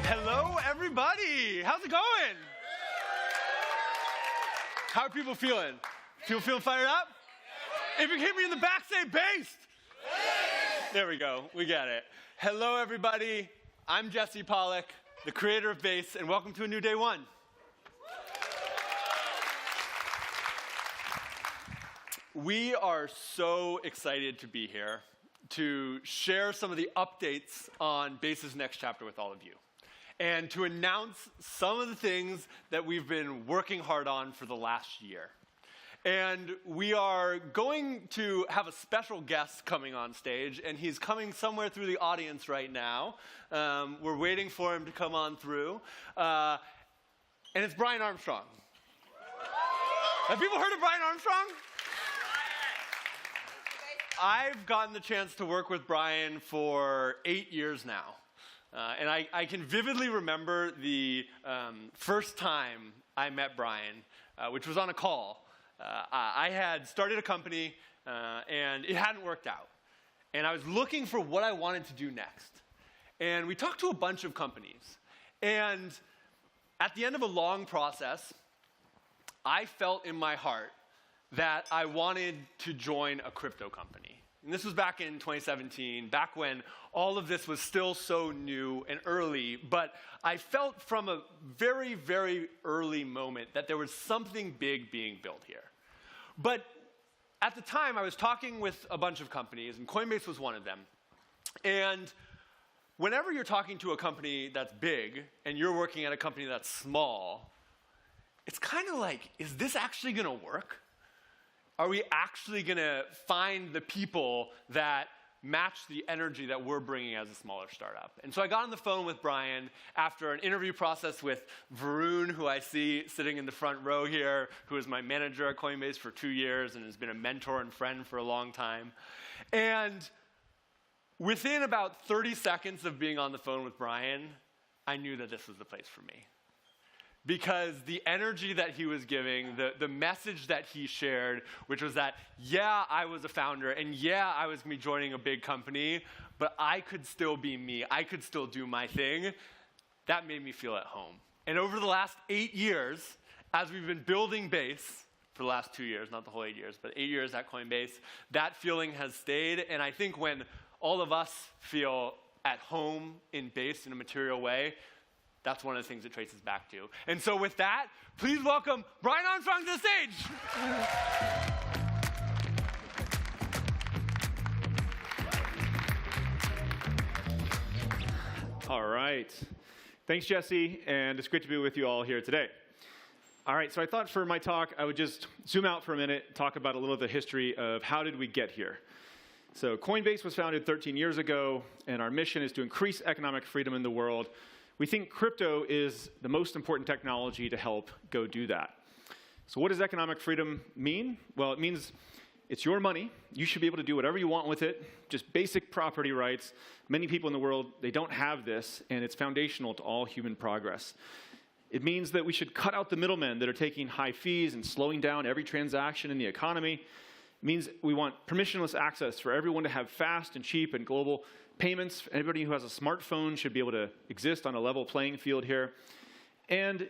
Hello, everybody. How's it going? How are people feeling? People feeling fired up? If you hear me in the back, say based. There we go. We got it. Hello, everybody. I'm Jesse Pollak, the creator of Base, and welcome to a new day one. We are so excited to be here to share some of the updates on Base's next chapter with all of you, and to announce some of the things that we've been working hard on for the last year. And we are going to have a special guest coming on stage, and he's coming somewhere through the audience right now. We're waiting for him to come on through. And it's Brian Armstrong. Have people heard of Brian Armstrong? I've gotten the chance to work with Brian for 8 years now. And I can vividly remember the first time I met Brian, which was on a call. I had started a company, and it hadn't worked out. And I was looking for what I wanted to do next. And we talked to a bunch of companies. And at the end of a long process, I felt in my heart that I wanted to join a crypto company. And this was back in 2017, back when all of this was still so new and early. But I felt from a very, very early moment that there was something big being built here. But at the time, I was talking with a bunch of companies, and Coinbase was one of them. And whenever you're talking to a company that's big and you're working at a company that's small, it's kind of like, is this actually going to work? Are we actually going to find the people that match the energy that we're bringing as a smaller startup? And so I got on the phone with Brian after an interview process with Varun, who I see sitting in the front row here, who is my manager at Coinbase for 2 years and has been a mentor and friend for a long time. And within about 30 seconds of being on the phone with Brian, I knew that this was the place for me. Because the energy that he was giving, the message that he shared, which was that, yeah, I was a founder, and yeah, I was going to be joining a big company, but I could still be me. I could still do my thing. That made me feel at home. And over the last 8 years, as we've been building Base, for the last 2 years, not the whole 8 years, but 8 years at Coinbase, that feeling has stayed. And I think when all of us feel at home in Base in a material way, that's one of the things it traces back to. And so with that, please welcome Brian Armstrong to the stage. All right. Thanks, Jesse, and it's great to be with you all here today. All right, so I thought for my talk, I would just zoom out for a minute, talk about a little of the history of how did we get here. So Coinbase was founded 13 years ago, and our mission is to increase economic freedom in the world. We think crypto is the most important technology to help go do that. So what does economic freedom mean? Well, it means it's your money. You should be able to do whatever you want with it, just basic property rights. Many people in the world, they don't have this, and it's foundational to all human progress. It means that we should cut out the middlemen that are taking high fees and slowing down every transaction in the economy. It means we want permissionless access for everyone to have fast and cheap and global payments. Anybody who has a smartphone should be able to exist on a level playing field here. And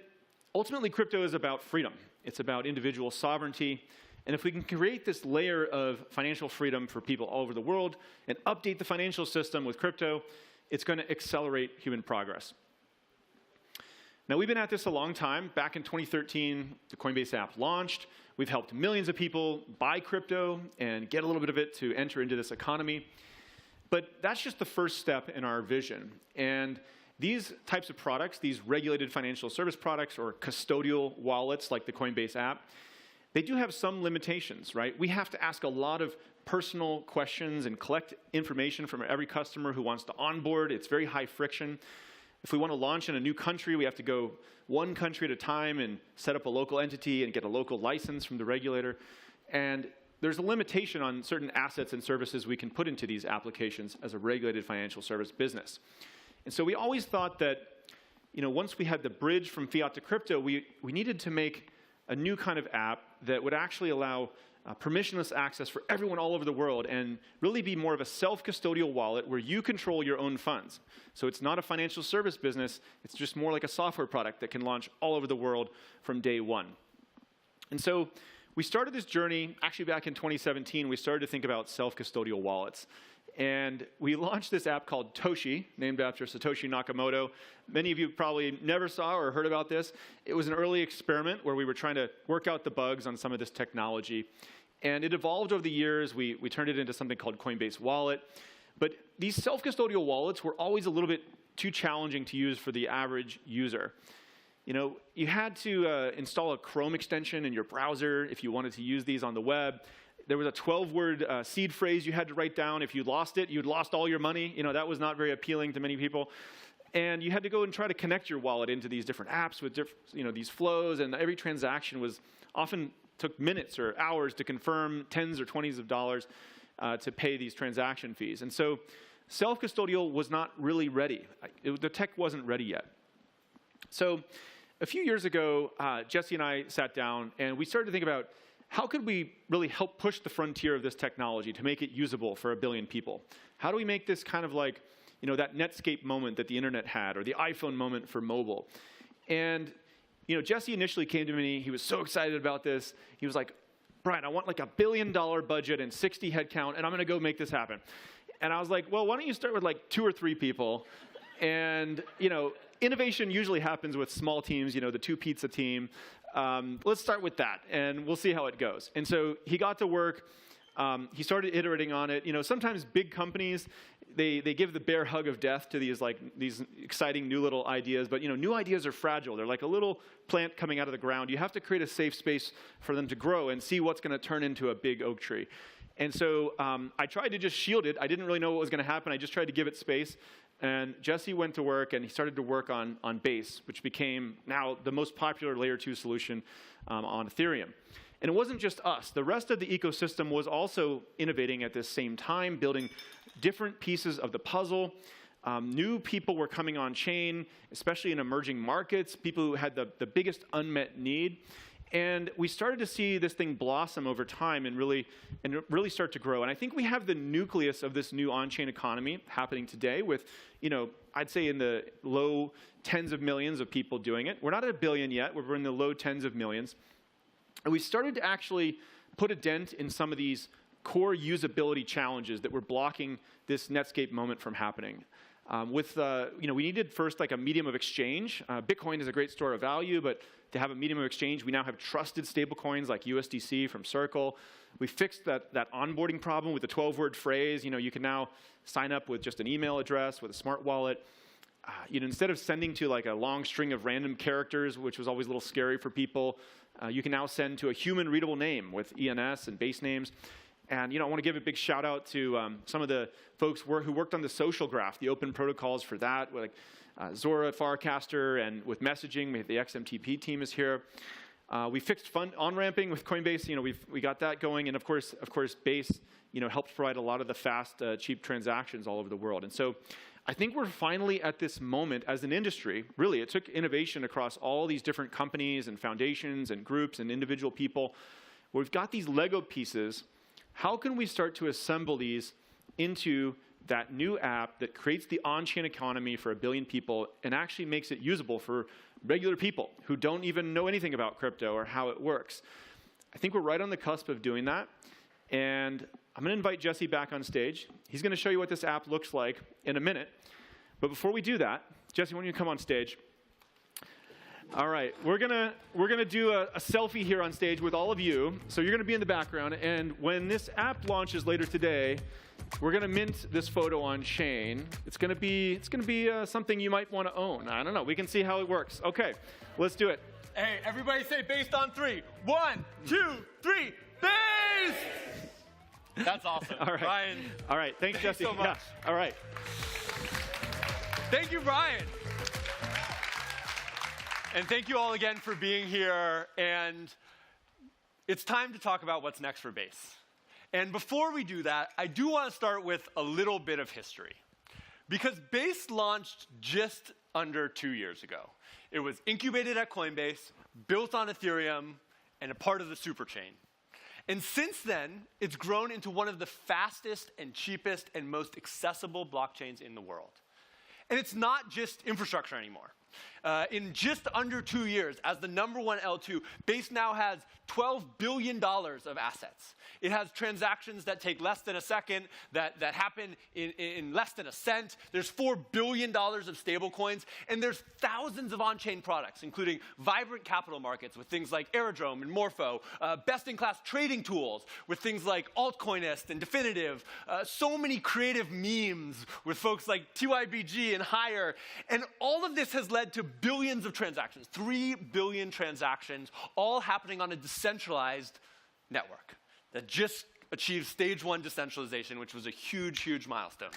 ultimately, crypto is about freedom. It's about individual sovereignty. And if we can create this layer of financial freedom for people all over the world and update the financial system with crypto, it's going to accelerate human progress. Now, we've been at this a long time. Back in 2013, the Coinbase app launched. We've helped millions of people buy crypto and get a little bit of it to enter into this economy. But that's just the first step in our vision. And these types of products, these regulated financial service products or custodial wallets like the Coinbase app, they do have some limitations, right? We have to ask a lot of personal questions and collect information from every customer who wants to onboard. It's very high friction. If we want to launch in a new country, we have to go one country at a time and set up a local entity and get a local license from the regulator. And there's a limitation on certain assets and services we can put into these applications as a regulated financial service business. And so we always thought that, once we had the bridge from fiat to crypto, we needed to make a new kind of app that would actually allow permissionless access for everyone all over the world, and really be more of a self-custodial wallet where you control your own funds. So it's not a financial service business, it's just more like a software product that can launch all over the world from day one. And so we started this journey, actually back in 2017, we started to think about self-custodial wallets. And we launched this app called Toshi, named after Satoshi Nakamoto. Many of you probably never saw or heard about this. It was an early experiment where we were trying to work out the bugs on some of this technology. And it evolved over the years. We turned it into something called Coinbase Wallet. But these self-custodial wallets were always a little bit too challenging to use for the average user. You know, you had to install a Chrome extension in your browser if you wanted to use these on the web. There was a 12-word seed phrase you had to write down. If you lost it, you'd lost all your money. You know, that was not very appealing to many people. And you had to go and try to connect your wallet into these different apps with these flows, and every transaction was often took minutes or hours to confirm, tens or 20s of dollars to pay these transaction fees. And so self-custodial was not really ready. The tech wasn't ready yet. So a few years ago, Jesse and I sat down, and we started to think about how could we really help push the frontier of this technology to make it usable for 1 billion people? How do we make this kind of like, you know, that Netscape moment that the internet had, or the iPhone moment for mobile? And, you know, Jesse initially came to me. He was so excited about this. He was like, Brian, I want like $1 billion budget and 60 headcount, and I'm going to go make this happen. And I was like, well, why don't you start with like 2 or 3 people? And, you know, innovation usually happens with small teams, you know, the 2 pizza team. Let's start with that, and we'll see how it goes. And so he got to work. He started iterating on it. You know, sometimes big companies, they give the bear hug of death to these exciting new little ideas. But, you know, new ideas are fragile. They're like a little plant coming out of the ground. You have to create a safe space for them to grow and see what's going to turn into a big oak tree. And so I tried to just shield it. I didn't really know what was going to happen. I just tried to give it space. And Jesse went to work, and he started to work on Base, which became now the most popular Layer 2 solution on Ethereum. And it wasn't just us. The rest of the ecosystem was also innovating at this same time, building different pieces of the puzzle. New people were coming on chain, especially in emerging markets, people who had the biggest unmet need. And we started to see this thing blossom over time and really start to grow. And I think we have the nucleus of this new on-chain economy happening today with, you know, I'd say in the low tens of millions of people doing it. We're not at 1 billion yet. We're in the low tens of millions. And we started to actually put a dent in some of these core usability challenges that were blocking this Netscape moment from happening. You know, we needed first like a medium of exchange. Bitcoin is a great store of value, but to have a medium of exchange, we now have trusted stablecoins like USDC from Circle. We fixed that onboarding problem with the 12-word phrase. You know, you can now sign up with just an email address with a smart wallet. You know, instead of sending to like a long string of random characters, which was always a little scary for people, you can now send to a human-readable name with ENS and base names. And, you know, I want to give a big shout out to some of the folks who worked on the social graph, the open protocols for that, like Zora Farcaster, and with messaging, the XMTP team is here. We fixed fund on-ramping with Coinbase. You know, we got that going, and of course, Base, you know, helps provide a lot of the fast, cheap transactions all over the world. And so, I think we're finally at this moment as an industry. Really, it took innovation across all these different companies and foundations and groups and individual people. Where we've got these Lego pieces. How can we start to assemble these into that new app that creates the on-chain economy for 1 billion people and actually makes it usable for regular people who don't even know anything about crypto or how it works? I think we're right on the cusp of doing that. And I'm going to invite Jesse back on stage. He's going to show you what this app looks like in a minute. But before we do that, Jesse, why don't you come on stage? All right, we're gonna do a selfie here on stage with all of you. So you're gonna be in the background, and when this app launches later today, we're gonna mint this photo on chain. It's gonna be something you might want to own. I don't know. We can see how it works. Okay, let's do it. Hey, everybody say based on 3. 1, 2, 3, base! That's awesome. All right. Brian. All right. Thanks, Jesse. So much. Yeah. All right. Thank you, Brian. And thank you all again for being here. And it's time to talk about what's next for Base. And before we do that, I do want to start with a little bit of history. Because Base launched just under 2 years ago. It was incubated at Coinbase, built on Ethereum, and a part of the superchain. And since then, it's grown into one of the fastest and cheapest and most accessible blockchains in the world. And it's not just infrastructure anymore. In just under 2 years, as the #1 L2, Base now has $12 billion of assets. It has transactions that take less than a second, that happen in less than a cent. There's $4 billion of stablecoins, and there's thousands of on-chain products, including vibrant capital markets with things like Aerodrome and Morpho, best-in-class trading tools with things like Altcoinist and Definitive, so many creative memes with folks like TYBG and Higher, and all of this has led to billions of transactions, 3 billion transactions, all happening on a decentralized network that just achieved stage 1 decentralization, which was a huge, huge milestone.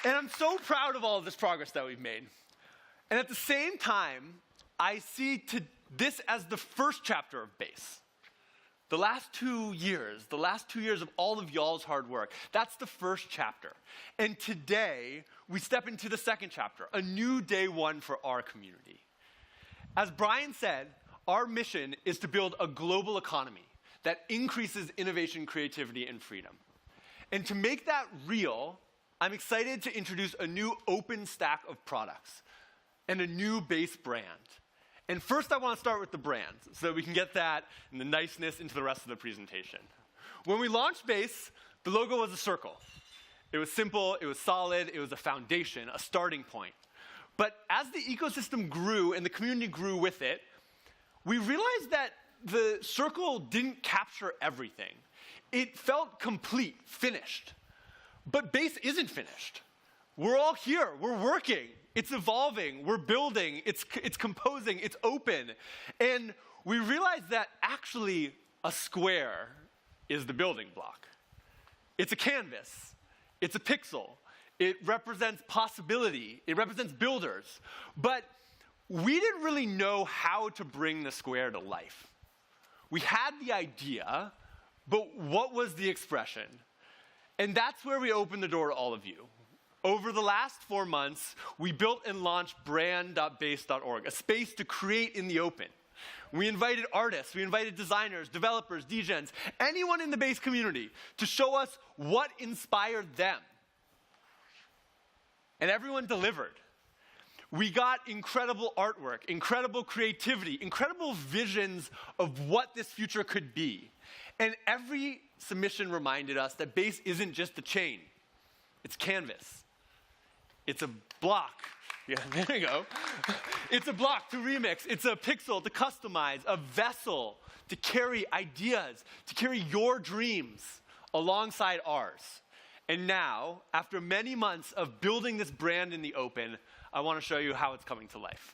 And I'm so proud of all of this progress that we've made. And at the same time, I see this as the first chapter of Base. The last 2 years of all of y'all's hard work, that's the first chapter. And today, we step into the second chapter, a new day 1 for our community. As Brian said, our mission is to build a global economy that increases innovation, creativity, and freedom. And to make that real, I'm excited to introduce a new open stack of products and a new Base brand. And first, I want to start with the brand, so that we can get that and the niceness into the rest of the presentation. When we launched Base, the logo was a circle. It was simple, it was solid, it was a foundation, a starting point. But as the ecosystem grew and the community grew with it, we realized that the circle didn't capture everything. It felt complete, finished. But Base isn't finished. We're all here, we're working. It's evolving, we're building, it's composing, it's open. And we realized that actually a square is the building block. It's a canvas, it's a pixel. It represents possibility, it represents builders. But we didn't really know how to bring the square to life. We had the idea, but what was the expression? And that's where we opened the door to all of you. Over the last 4 months, we built and launched brand.base.org, a space to create in the open. We invited artists, we invited designers, developers, degens, anyone in the Base community to show us what inspired them. And everyone delivered. We got incredible artwork, incredible creativity, incredible visions of what this future could be. And every submission reminded us that Base isn't just a chain, it's canvas. It's a block. Yeah, there you go. It's a block to remix. It's a pixel to customize, a vessel to carry ideas, to carry your dreams alongside ours. And now, after many months of building this brand in the open, I want to show you how it's coming to life.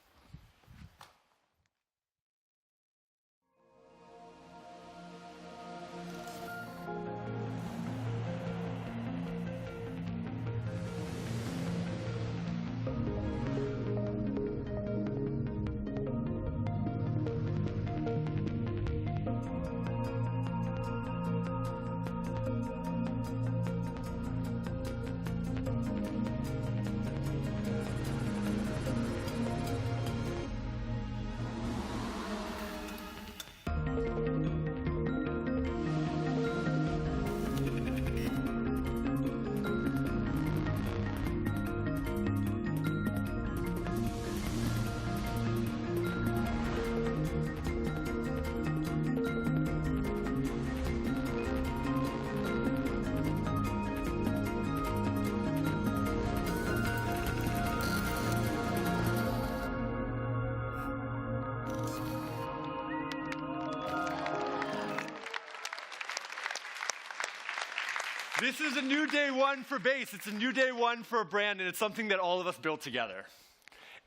This is a new day 1 for Base. It's a new day 1 for a brand, and it's something that all of us built together.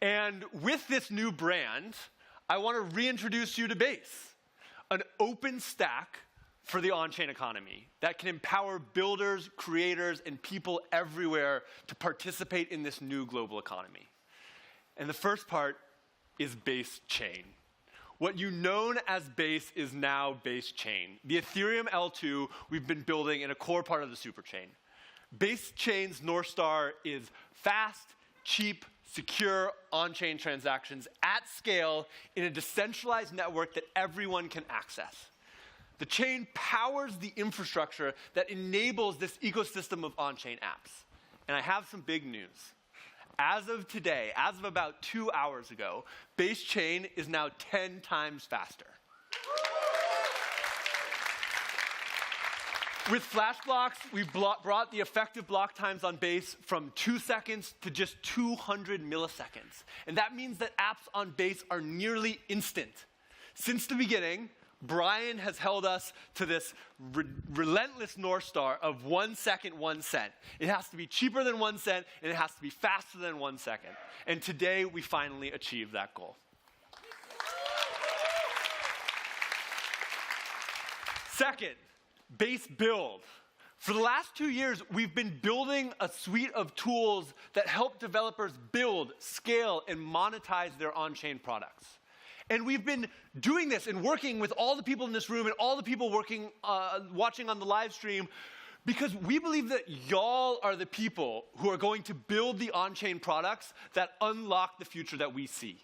And with this new brand, I want to reintroduce you to Base, an open stack for the on-chain economy that can empower builders, creators, and people everywhere to participate in this new global economy. And the first part is Base Chain. What you known as Base is now Base Chain, the Ethereum L2 we've been building in a core part of the superchain. Base Chain's North Star is fast, cheap, secure on-chain transactions at scale in a decentralized network that everyone can access. The chain powers the infrastructure that enables this ecosystem of on-chain apps. And I have some big news. As of today, as of about 2 hours ago, Base Chain is now 10 times faster. With flash blocks, we've brought the effective block times on Base from 2 seconds to just 200 milliseconds. And that means that apps on Base are nearly instant. Since the beginning, Brian has held us to this relentless North Star of 1 second, 1 cent. It has to be cheaper than 1 cent, and it has to be faster than 1 second. And today, we finally achieved that goal. Second, Base build. For the last 2 years, we've been building a suite of tools that help developers build, scale, and monetize their on-chain products. And we've been doing this and working with all the people in this room and all the people working, watching on the live stream, because we believe that y'all are the people who are going to build the on-chain products that unlock the future that we see.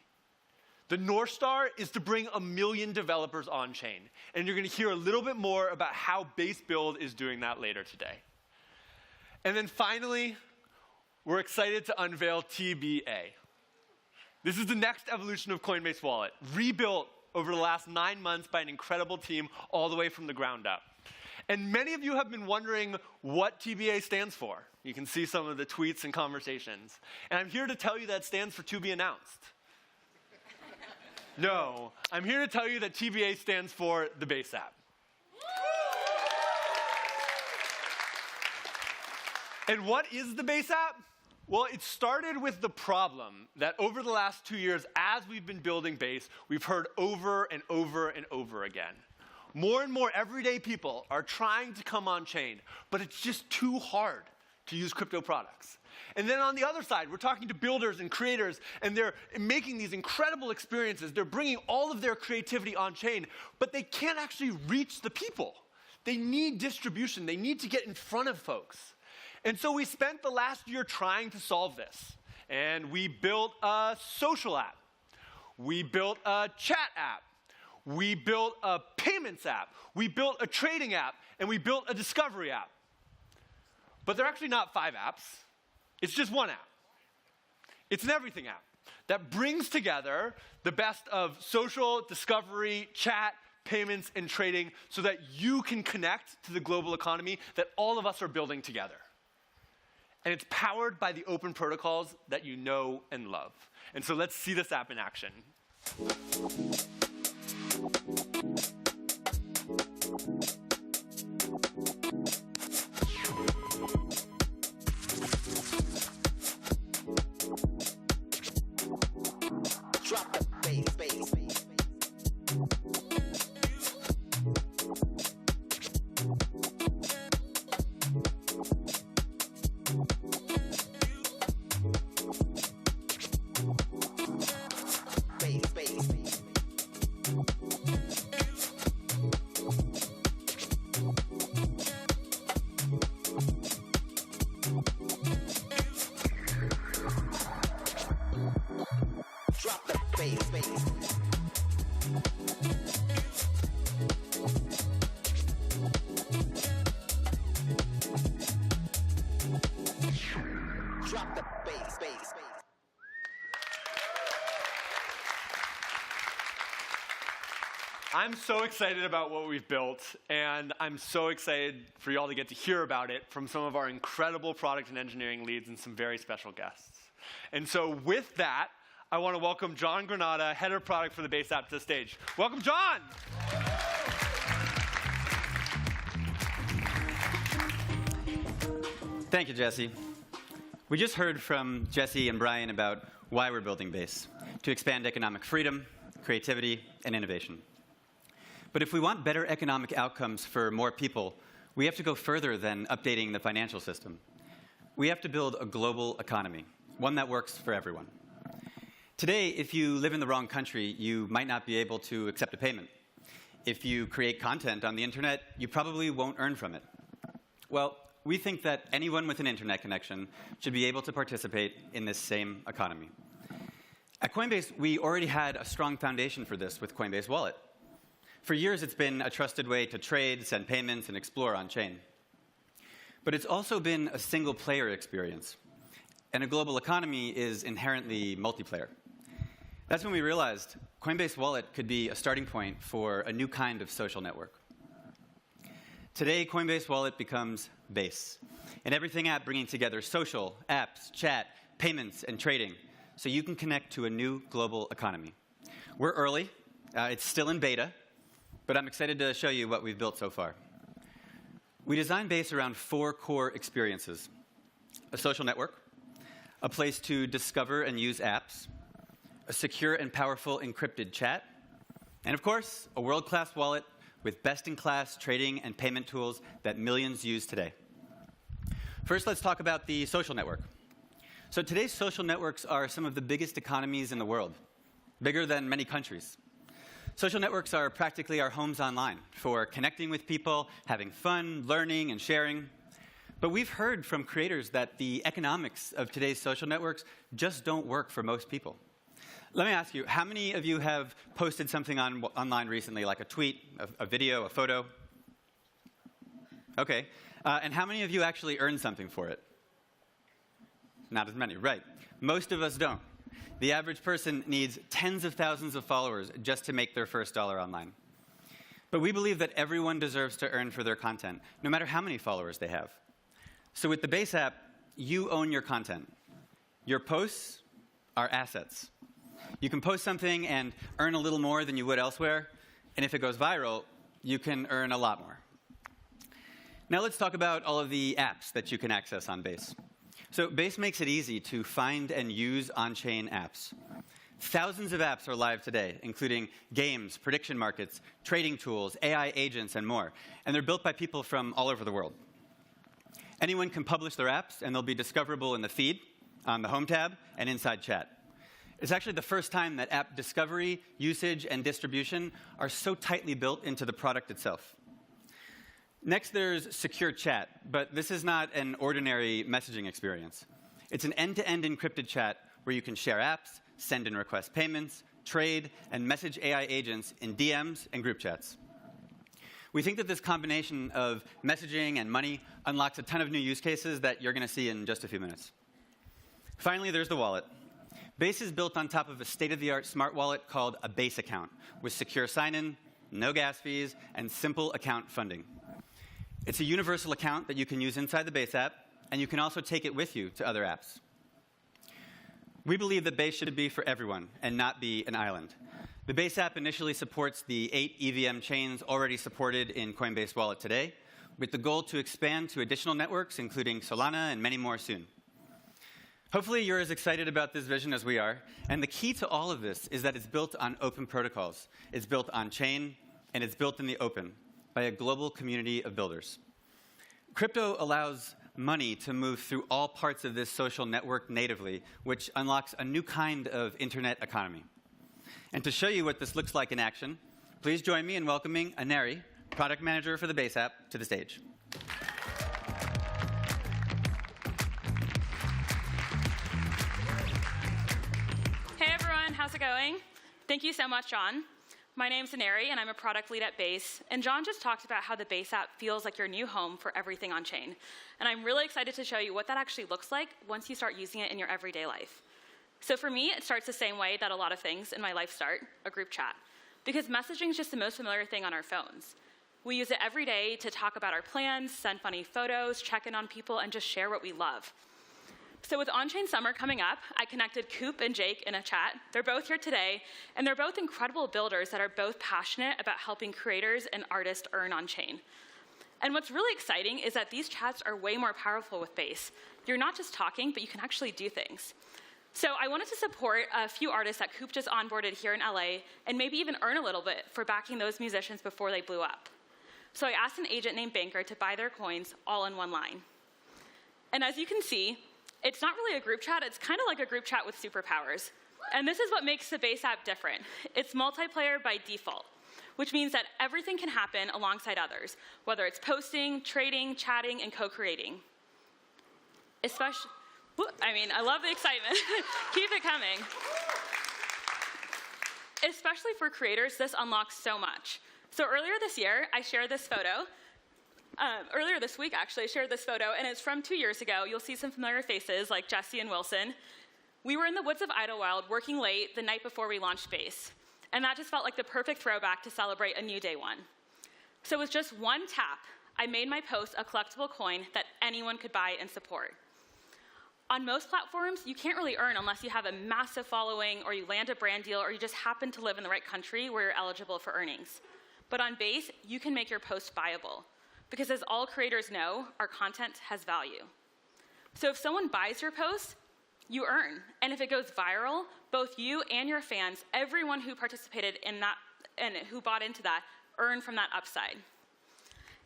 The North Star is to bring 1 million developers on-chain. And you're going to hear a little bit more about how Base Build is doing that later today. And then finally, we're excited to unveil TBA. This is the next evolution of Coinbase Wallet, rebuilt over the last 9 months by an incredible team all the way from the ground up. And many of you have been wondering what TBA stands for. You can see some of the tweets and conversations. And I'm here to tell you that it stands for To Be Announced. No, I'm here to tell you that TBA stands for the Base app. And what is the Base app? Well, it started with the problem that over the last 2 years, as we've been building Base, we've heard over and over and over again. More and more everyday people are trying to come on chain, but it's just too hard to use crypto products. And then on the other side, we're talking to builders and creators, and they're making these incredible experiences. They're bringing all of their creativity on chain, but they can't actually reach the people. They need distribution. They need to get in front of folks. And so we spent the last year trying to solve this. And we built a social app. We built a chat app. We built a payments app. We built a trading app. And we built a discovery app. But they're actually not 5 apps. It's just 1 app. It's an everything app that brings together the best of social, discovery, chat, payments, and trading so that you can connect to the global economy that all of us are building together. And it's powered by the open protocols that you know and love. And so let's see this app in action. Drop the bass. I'm so excited about what we've built, and I'm so excited for you all to get to hear about it from some of our incredible product and engineering leads and some very special guests. And so with that, I want to welcome John Granata, head of product for the Base app, to the stage. Welcome, John! Thank you, Jesse. We just heard from Jesse and Brian about why we're building Base, to expand economic freedom, creativity, and innovation. But if we want better economic outcomes for more people, we have to go further than updating the financial system. We have to build a global economy, one that works for everyone. Today, if you live in the wrong country, you might not be able to accept a payment. If you create content on the internet, you probably won't earn from it. Well, we think that anyone with an internet connection should be able to participate in this same economy. At Coinbase, we already had a strong foundation for this with Coinbase Wallet. For years, it's been a trusted way to trade, send payments, and explore on-chain. But it's also been a single-player experience. And a global economy is inherently multiplayer. That's when we realized Coinbase Wallet could be a starting point for a new kind of social network. Today, Coinbase Wallet becomes Base, an everything app bringing together social, apps, chat, payments, and trading, so you can connect to a new global economy. We're early. It's still in beta, but I'm excited to show you what we've built so far. We designed Base around 4 core experiences: a social network, a place to discover and use apps, a secure and powerful encrypted chat, and of course, a world-class wallet with best-in-class trading and payment tools that millions use today. First, let's talk about the social network. So today's social networks are some of the biggest economies in the world, bigger than many countries. Social networks are practically our homes online for connecting with people, having fun, learning, and sharing. But we've heard from creators that the economics of today's social networks just don't work for most people. Let me ask you, how many of you have posted something online recently, like a tweet, a video, a photo? OK. And how many of you actually earned something for it? Not as many, right. Most of us don't. The average person needs tens of thousands of followers just to make their first dollar online. But we believe that everyone deserves to earn for their content, no matter how many followers they have. So with the Base app, you own your content. Your posts are assets. You can post something and earn a little more than you would elsewhere, and if it goes viral, you can earn a lot more. Now let's talk about all of the apps that you can access on Base. So Base makes it easy to find and use on-chain apps. Thousands of apps are live today, including games, prediction markets, trading tools, AI agents, and more. And they're built by people from all over the world. Anyone can publish their apps, and they'll be discoverable in the feed, on the Home tab, and inside chat. It's actually the first time that app discovery, usage, and distribution are so tightly built into the product itself. Next, there's secure chat, but this is not an ordinary messaging experience. It's an end-to-end encrypted chat where you can share apps, send and request payments, trade, and message AI agents in DMs and group chats. We think that this combination of messaging and money unlocks a ton of new use cases that you're going to see in just a few minutes. Finally, there's the wallet. Base is built on top of a state-of-the-art smart wallet called a Base account, with secure sign-in, no gas fees, and simple account funding. It's a universal account that you can use inside the Base app, and you can also take it with you to other apps. We believe that Base should be for everyone and not be an island. The Base app initially supports the 8 EVM chains already supported in Coinbase Wallet today, with the goal to expand to additional networks, including Solana and many more soon. Hopefully you're as excited about this vision as we are, and the key to all of this is that it's built on open protocols. It's built on-chain, and it's built in the open by a global community of builders. Crypto allows money to move through all parts of this social network natively, which unlocks a new kind of internet economy. And to show you what this looks like in action, please join me in welcoming Aneri, product manager for the Base app, to the stage. How's it going? Thank you so much, John. My name's Aneri, and I'm a product lead at Base. And John just talked about how the Base app feels like your new home for everything on chain. And I'm really excited to show you what that actually looks like once you start using it in your everyday life. So for me, it starts the same way that a lot of things in my life start, a group chat. Because messaging is just the most familiar thing on our phones. We use it every day to talk about our plans, send funny photos, check in on people, and just share what we love. So with On-Chain Summer coming up, I connected Coop and Jake in a chat. They're both here today, and they're both incredible builders that are both passionate about helping creators and artists earn on-chain. And what's really exciting is that these chats are way more powerful with Base. You're not just talking, but you can actually do things. So I wanted to support a few artists that Coop just onboarded here in LA, and maybe even earn a little bit for backing those musicians before they blew up. So I asked an agent named Banker to buy their coins all in one line. And as you can see, it's not really a group chat, it's kind of like a group chat with superpowers. And this is what makes the Base app different. It's multiplayer by default, which means that everything can happen alongside others, whether it's posting, trading, chatting, and co-creating. I love the excitement. Keep it coming. Especially for creators, this unlocks so much. So earlier this year, I shared this photo. Earlier this week, actually, I shared this photo, and it's from 2 years ago. You'll see some familiar faces like Jesse and Wilson. We were in the woods of Idlewild working late the night before we launched Base, and that just felt like the perfect throwback to celebrate a new day one. So with just one tap, I made my post a collectible coin that anyone could buy and support. On most platforms, you can't really earn unless you have a massive following, or you land a brand deal, or you just happen to live in the right country where you're eligible for earnings. But on Base, you can make your post viable, because as all creators know, our content has value. So if someone buys your post, you earn. And if it goes viral, both you and your fans, everyone who participated in that and who bought into that, earn from that upside.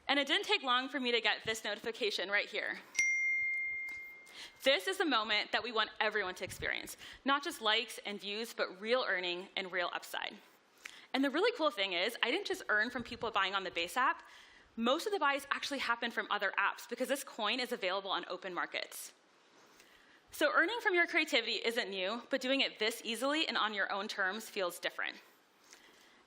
And it didn't take long for me to get this notification right here. This is the moment that we want everyone to experience, not just likes and views, but real earning and real upside. And the really cool thing is, I didn't just earn from people buying on the Base app. Most of the buys actually happen from other apps because this coin is available on open markets. So earning from your creativity isn't new, but doing it this easily and on your own terms feels different.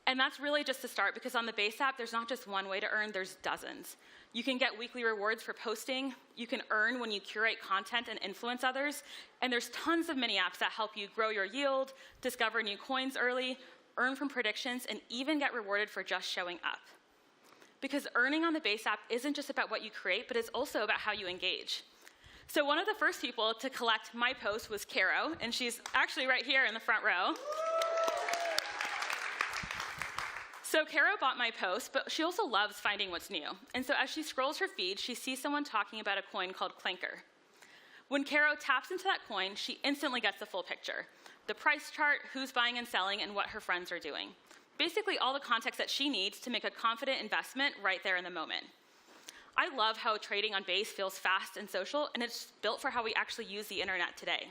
And that's really just the start, because on the Base app, there's not just one way to earn, there's dozens. You can get weekly rewards for posting, you can earn when you curate content and influence others, and there's tons of mini apps that help you grow your yield, discover new coins early, earn from predictions, and even get rewarded for just showing up. Because earning on the Base app isn't just about what you create, but it's also about how you engage. So one of the first people to collect my post was Caro, and she's actually right here in the front row. So Caro bought my post, but she also loves finding what's new. And so as she scrolls her feed, she sees someone talking about a coin called Clanker. When Caro taps into that coin, she instantly gets the full picture. The price chart, who's buying and selling, and what her friends are doing. Basically all the context that she needs to make a confident investment right there in the moment. I love how trading on Base feels fast and social, and it's built for how we actually use the internet today.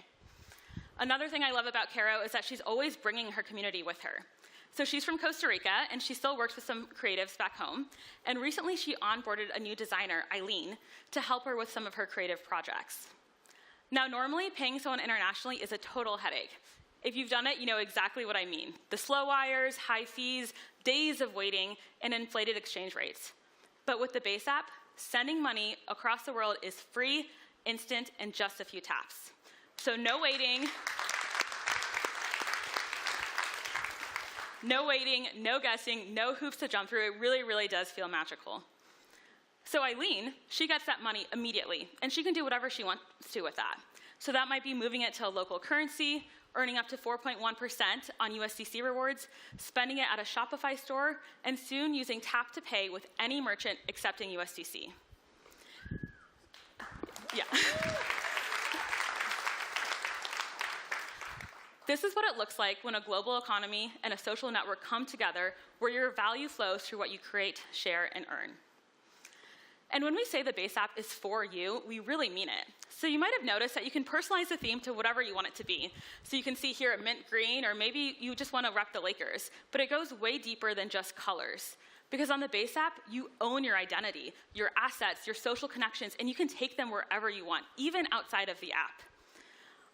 Another thing I love about Caro is that she's always bringing her community with her. So she's from Costa Rica, and she still works with some creatives back home. And recently, she onboarded a new designer, Eileen, to help her with some of her creative projects. Now, normally, paying someone internationally is a total headache. If you've done it, you know exactly what I mean. The slow wires, high fees, days of waiting, and inflated exchange rates. But with the Base app, sending money across the world is free, instant, and just a few taps. So no waiting. No waiting, no guessing, no hoops to jump through. It really, really does feel magical. So Eileen, she gets that money immediately, and she can do whatever she wants to with that. So that might be moving it to a local currency, earning up to 4.1% on USDC rewards, spending it at a Shopify store, and soon using Tap to Pay with any merchant accepting USDC. Yeah. This is what it looks like when a global economy and a social network come together where your value flows through what you create, share, and earn. And when we say the Base app is for you, we really mean it. So you might have noticed that you can personalize the theme to whatever you want it to be. So you can see here a mint green, or maybe you just want to rep the Lakers. But it goes way deeper than just colors. Because on the Base app, you own your identity, your assets, your social connections, and you can take them wherever you want, even outside of the app.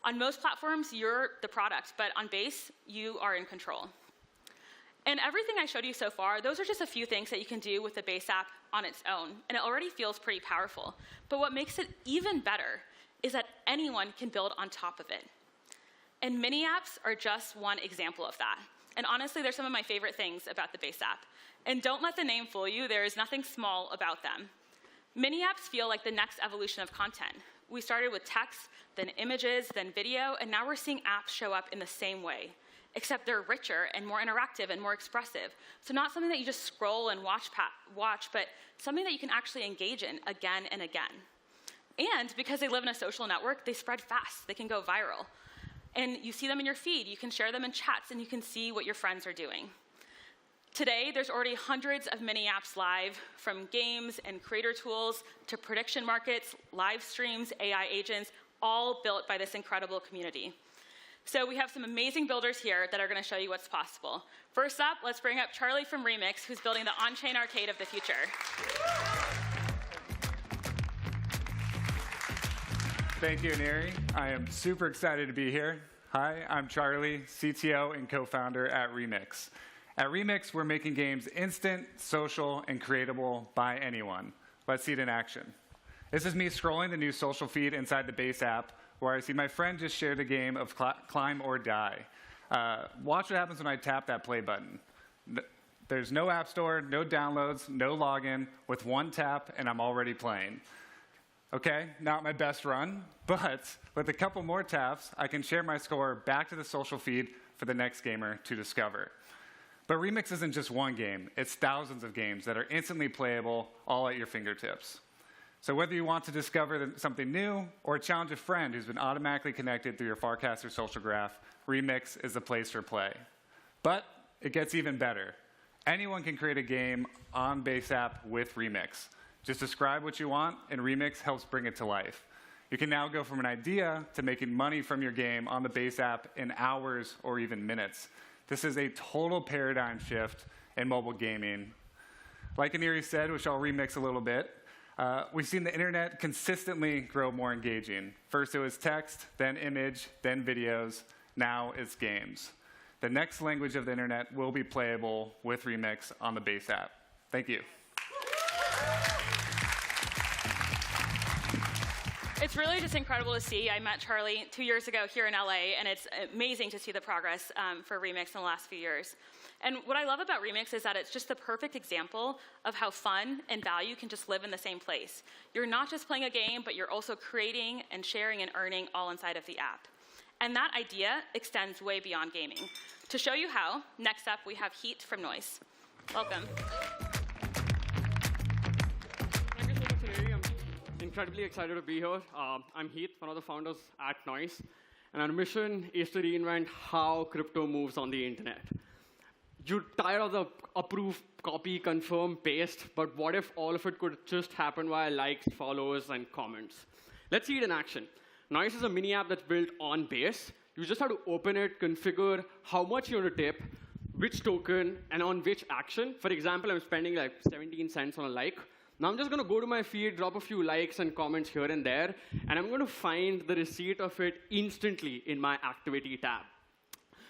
On most platforms, you're the product, but on Base, you are in control. And everything I showed you so far, those are just a few things that you can do with the Base app on its own, and it already feels pretty powerful. But what makes it even better is that anyone can build on top of it. And mini apps are just one example of that. And honestly, they're some of my favorite things about the Base app. And don't let the name fool you, there is nothing small about them. Mini apps feel like the next evolution of content. We started with text, then images, then video, and now we're seeing apps show up in the same way, except they're richer and more interactive and more expressive. So not something that you just scroll and watch, but something that you can actually engage in again and again. And because they live in a social network, they spread fast. They can go viral. And you see them in your feed. You can share them in chats, and you can see what your friends are doing. Today, there's already hundreds of mini apps live, from games and creator tools to prediction markets, live streams, AI agents, all built by this incredible community. So we have some amazing builders here that are going to show you what's possible. First up, let's bring up Charlie from Remix, who's building the on-chain arcade of the future. Thank you, Aneri. I am super excited to be here. Hi, I'm Charlie, CTO and co-founder at Remix. At Remix, we're making games instant, social, and creatable by anyone. Let's see it in action. This is me scrolling the new social feed inside the Base app, where I see my friend just shared a game of Climb or Die. Watch what happens when I tap that play button. There's no app store, no downloads, no login. With one tap, and I'm already playing. Okay, not my best run, but with a couple more taps, I can share my score back to the social feed for the next gamer to discover. But Remix isn't just one game. It's thousands of games that are instantly playable, all at your fingertips. So whether you want to discover something new or challenge a friend who's been automatically connected through your Farcaster social graph, Remix is the place for play. But it gets even better. Anyone can create a game on Base app with Remix. Just describe what you want, and Remix helps bring it to life. You can now go from an idea to making money from your game on the Base app in hours or even minutes. This is a total paradigm shift in mobile gaming. Like Aneri said, which I'll remix a little bit, we've seen the internet consistently grow more engaging. First it was text, then image, then videos. Now it's games. The next language of the internet will be playable with Remix on the Base app. Thank you. It's really just incredible to see. I met Charlie 2 years ago here in LA, and it's amazing to see the progress for Remix in the last few years. And what I love about Remix is that it's just the perfect example of how fun and value can just live in the same place. You're not just playing a game, but you're also creating and sharing and earning all inside of the app. And that idea extends way beyond gaming. To show you how, next up we have Heet from Noice. Welcome. Incredibly excited to be here. I'm Heet, one of the founders at Noice, and our mission is to reinvent how crypto moves on the internet. You're tired of the approve, copy, confirm, paste, but what if all of it could just happen via likes, follows, and comments? Let's see it in action. Noice is a mini app that's built on Base. You just have to open it, configure how much you want to tip, which token, and on which action. For example, I'm spending like 17 cents on a like. Now I'm just going to go to my feed, drop a few likes and comments here and there, and I'm going to find the receipt of it instantly in my activity tab.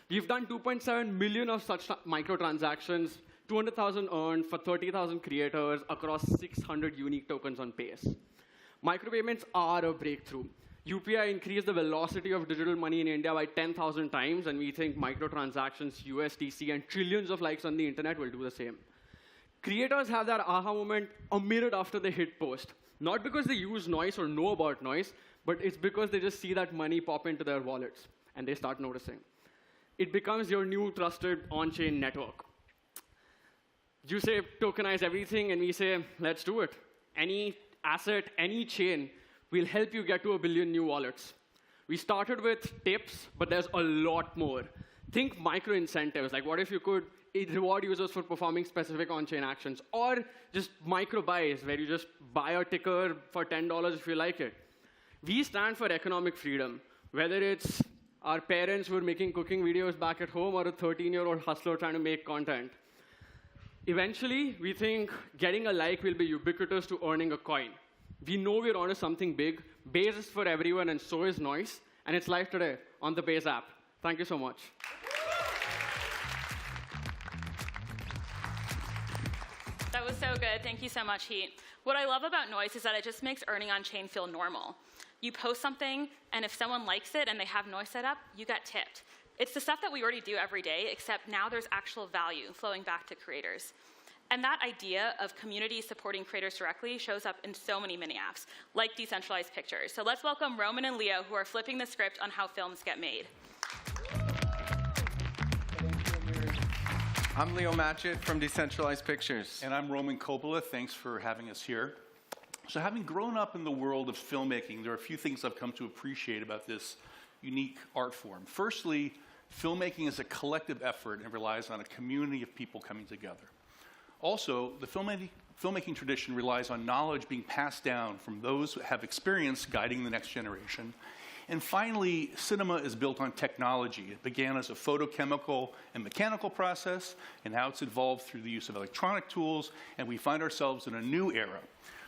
We've done 2.7 million of such microtransactions, 200,000 earned for 30,000 creators across 600 unique tokens on Base. Micropayments are a breakthrough. UPI increased the velocity of digital money in India by 10,000 times, and we think microtransactions, USDC, and trillions of likes on the internet will do the same. Creators have that aha moment a minute after they hit post. Not because they use Noice or know about Noice, but it's because they just see that money pop into their wallets, and they start noticing. It becomes your new trusted on-chain network. You say tokenize everything, and we say, let's do it. Any asset, any chain will help you get to 1 billion new wallets. We started with tips, but there's a lot more. Think micro incentives, like what if you could reward users for performing specific on-chain actions, or just micro buys, where you just buy a ticker for $10 if you like it. We stand for economic freedom, whether it's our parents who are making cooking videos back at home, or a 13-year-old hustler trying to make content. Eventually, we think getting a like will be ubiquitous to earning a coin. We know we're onto something big. Base is for everyone, and so is Noice, and it's live today on the Base app. Thank you so much. That was so good. Thank you so much, Heet. What I love about Noice is that it just makes earning on chain feel normal. You post something, and if someone likes it and they have Noice set up, you get tipped. It's the stuff that we already do every day, except now there's actual value flowing back to creators. And that idea of community supporting creators directly shows up in so many mini apps, like Decentralized Pictures. So let's welcome Roman and Leo, who are flipping the script on how films get made. I'm Leo Matchett from Decentralized Pictures. And I'm Roman Coppola. Thanks for having us here. So having grown up in the world of filmmaking, there are a few things I've come to appreciate about this unique art form. Firstly, filmmaking is a collective effort and relies on a community of people coming together. Also, the filmmaking tradition relies on knowledge being passed down from those who have experience guiding the next generation. And finally, cinema is built on technology. It began as a photochemical and mechanical process, and now it's evolved through the use of electronic tools, and we find ourselves in a new era.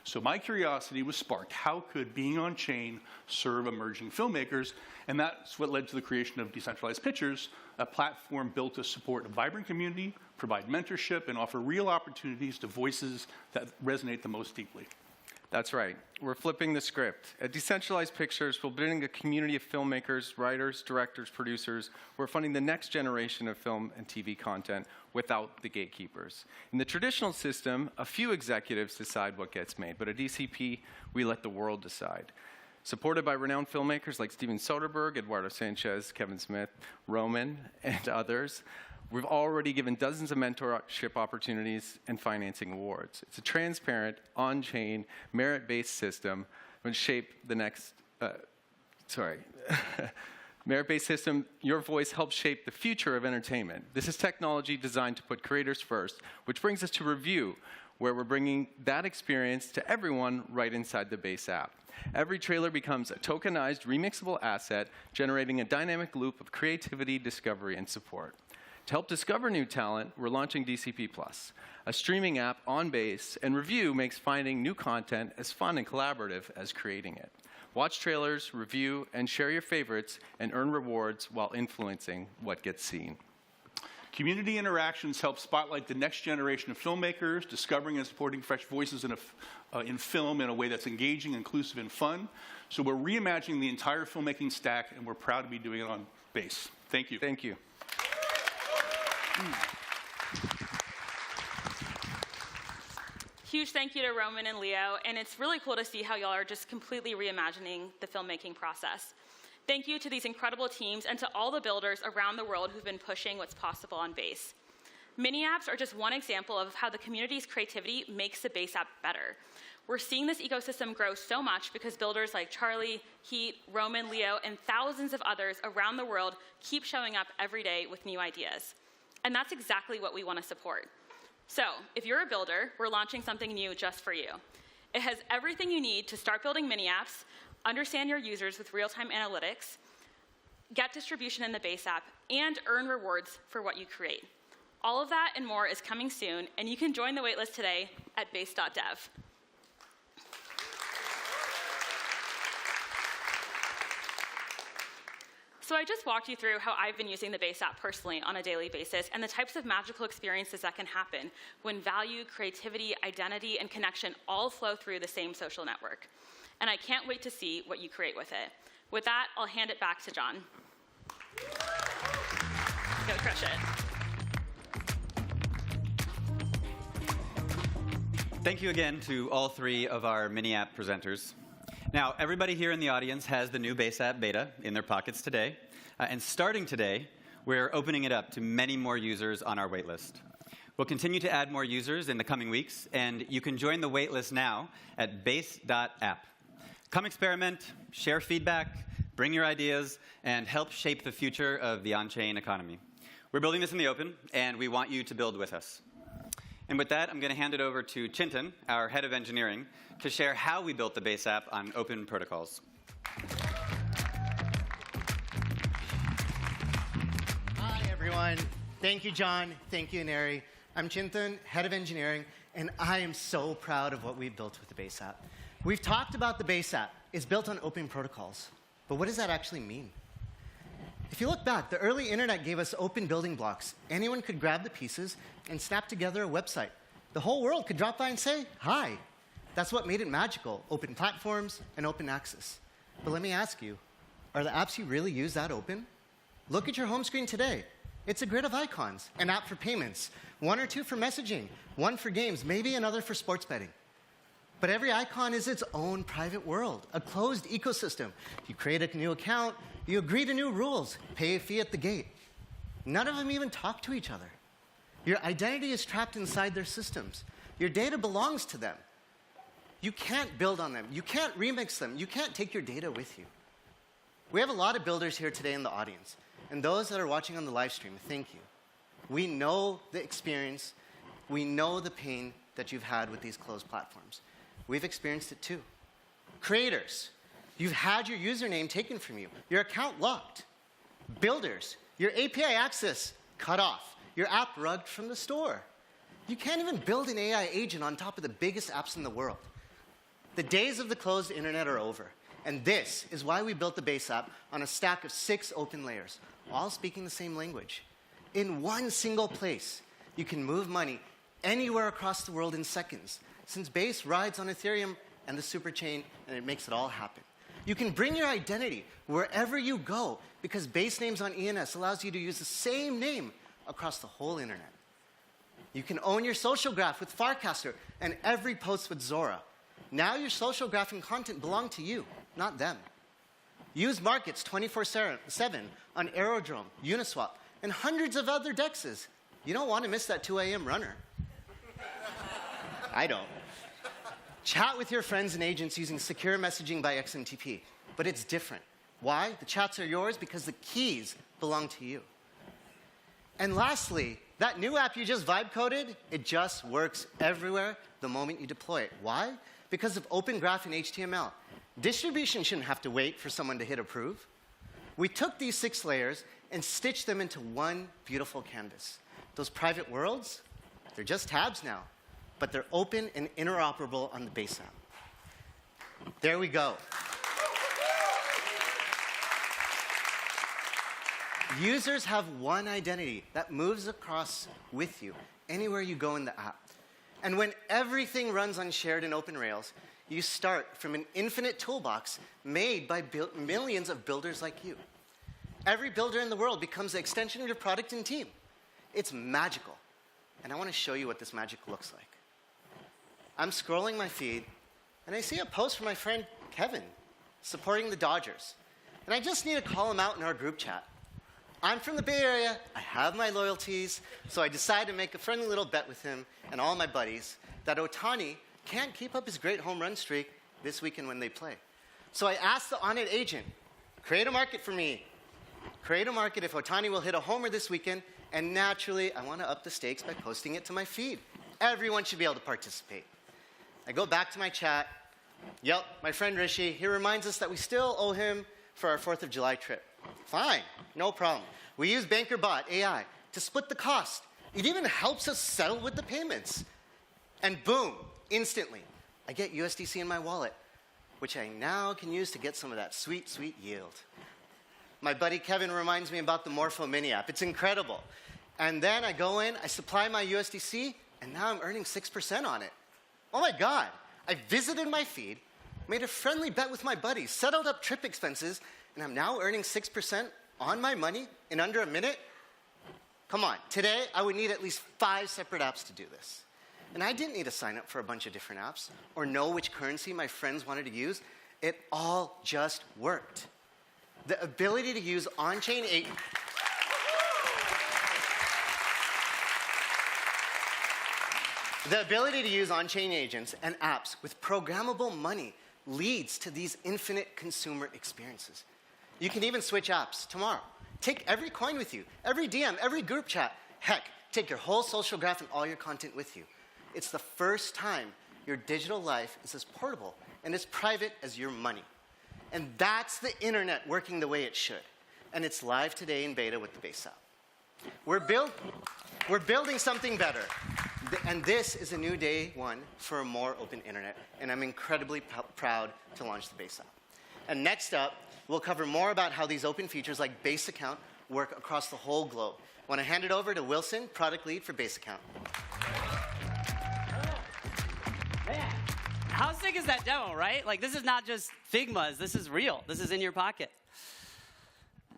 So my curiosity was sparked. How could being on chain serve emerging filmmakers? And that's what led to the creation of Decentralized Pictures, a platform built to support a vibrant community, provide mentorship, and offer real opportunities to voices that resonate the most deeply. That's right. We're flipping the script. At Decentralized Pictures, we're building a community of filmmakers, writers, directors, producers. We're funding the next generation of film and TV content without the gatekeepers. In the traditional system, a few executives decide what gets made, but at DCP, we let the world decide. Supported by renowned filmmakers like Steven Soderbergh, Eduardo Sanchez, Kevin Smith, Roman, and others, we've already given dozens of mentorship opportunities and financing awards. It's a transparent, on-chain, merit-based system that shape the next, merit-based system, your voice helps shape the future of entertainment. This is technology designed to put creators first, which brings us to Review, where we're bringing that experience to everyone right inside the Base app. Every trailer becomes a tokenized, remixable asset, generating a dynamic loop of creativity, discovery, and support. To help discover new talent, we're launching DCP+, a streaming app on Base, and Review makes finding new content as fun and collaborative as creating it. Watch trailers, review, and share your favorites, and earn rewards while influencing what gets seen. Community interactions help spotlight the next generation of filmmakers, discovering and supporting fresh voices in film in a way that's engaging, inclusive, and fun. So we're reimagining the entire filmmaking stack, and we're proud to be doing it on Base. Thank you. Thank you. Huge thank you to Roman and Leo, and it's really cool to see how y'all are just completely reimagining the filmmaking process. Thank you to these incredible teams and to all the builders around the world who've been pushing what's possible on Base. Mini apps are just one example of how the community's creativity makes the Base app better. We're seeing this ecosystem grow so much because builders like Charlie, Heet, Roman, Leo, and thousands of others around the world keep showing up every day with new ideas. And that's exactly what we want to support. So, if you're a builder, we're launching something new just for you. It has everything you need to start building mini apps, understand your users with real-time analytics, get distribution in the Base app, and earn rewards for what you create. All of that and more is coming soon, and you can join the waitlist today at base.dev. So I just walked you through how I've been using the Base app personally on a daily basis and the types of magical experiences that can happen when value, creativity, identity, and connection all flow through the same social network. And I can't wait to see what you create with it. With that, I'll hand it back to John. Go crush it. Thank you again to all three of our mini app presenters. Now, everybody here in the audience has the new Base app beta in their pockets today. And starting today, we're opening it up to many more users on our waitlist. We'll continue to add more users in the coming weeks, and you can join the waitlist now at base.app. Come experiment, share feedback, bring your ideas, and help shape the future of the on-chain economy. We're building this in the open, and we want you to build with us. And with that, I'm going to hand it over to Chintan, our head of engineering, to share how we built the Base app on open protocols. Hi, everyone. Thank you, John. Thank you, Aneri. I'm Chintan, head of engineering, and I am so proud of what we've built with the Base app. We've talked about the Base app. It's built on open protocols. But what does that actually mean? If you look back, the early internet gave us open building blocks. Anyone could grab the pieces and snap together a website. The whole world could drop by and say, hi. That's what made it magical, open platforms and open access. But let me ask you, are the apps you really use that open? Look at your home screen today. It's a grid of icons, an app for payments, one or two for messaging, one for games, maybe another for sports betting. But every icon is its own private world, a closed ecosystem. You create a new account, you agree to new rules, pay a fee at the gate. None of them even talk to each other. Your identity is trapped inside their systems. Your data belongs to them. You can't build on them. You can't remix them. You can't take your data with you. We have a lot of builders here today in the audience. And those that are watching on the live stream, thank you. We know the experience. We know the pain that you've had with these closed platforms. We've experienced it too. Creators, You've had your username taken from you, your account locked. Builders, your API access cut off, your app rugged from the store. You can't even build an AI agent on top of the biggest apps in the world. The days of the closed internet are over. And this is why we built the Base app on a stack of 6 open layers, all speaking the same language. In one single place, you can move money anywhere across the world in seconds, since Base rides on Ethereum and the superchain, and it makes it all happen. You can bring your identity wherever you go, because Base names on ENS allows you to use the same name across the whole internet. You can own your social graph with Farcaster and every post with Zora. Now your social graph and content belong to you, not them. Use markets 24/7 on Aerodrome, Uniswap, and hundreds of other dexes. You don't want to miss that 2 a.m. runner. I don't. Chat with your friends and agents using secure messaging by XMTP, but it's different. Why? The chats are yours because the keys belong to you. And lastly, that new app you just vibe coded, it just works everywhere the moment you deploy it. Why? Because of Open Graph and HTML. Distribution shouldn't have to wait for someone to hit approve. We took these 6 layers and stitched them into one beautiful canvas. Those private worlds, they're just tabs now, but they're open and interoperable on the Base app. There we go. Users have one identity that moves across with you anywhere you go in the app. And when everything runs on shared and open rails, you start from an infinite toolbox made by millions of builders like you. Every builder in the world becomes an extension of your product and team. It's magical. And I want to show you what this magic looks like. I'm scrolling my feed, and I see a post from my friend Kevin supporting the Dodgers. And I just need to call him out in our group chat. I'm from the Bay Area, I have my loyalties, so I decided to make a friendly little bet with him and all my buddies that Ohtani can't keep up his great home run streak this weekend when they play. So I asked the on-it agent, create a market for me. Create a market if Ohtani will hit a homer this weekend, and naturally, I want to up the stakes by posting it to my feed. Everyone should be able to participate. I go back to my chat. Yep, my friend Rishi, he reminds us that we still owe him for our 4th of July trip. Fine, no problem. We use BankerBot AI to split the cost. It even helps us settle with the payments. And boom, instantly, I get USDC in my wallet, which I now can use to get some of that sweet, sweet yield. My buddy Kevin reminds me about the Morpho mini app. It's incredible. And then I go in, I supply my USDC, and now I'm earning 6% on it. Oh my God, I visited my feed, made a friendly bet with my buddies, settled up trip expenses, and I'm now earning 6% on my money in under a minute? Come on, today I would need at least 5 separate apps to do this. And I didn't need to sign up for a bunch of different apps or know which currency my friends wanted to use. It all just worked. The ability to use on-chain agents and apps with programmable money leads to these infinite consumer experiences. You can even switch apps tomorrow. Take every coin with you, every DM, every group chat. Heck, take your whole social graph and all your content with you. It's the first time your digital life is as portable and as private as your money. And that's the internet working the way it should. And it's live today in beta with the Base app. We're building something better. And this is a new day one for a more open internet. And I'm incredibly proud to launch the Base app. And next up, we'll cover more about how these open features like Base Account work across the whole globe. I want to hand it over to Wilson, product lead for Base Account. Man, how sick is that demo, right? Like, this is not just Figmas. This is real. This is in your pocket.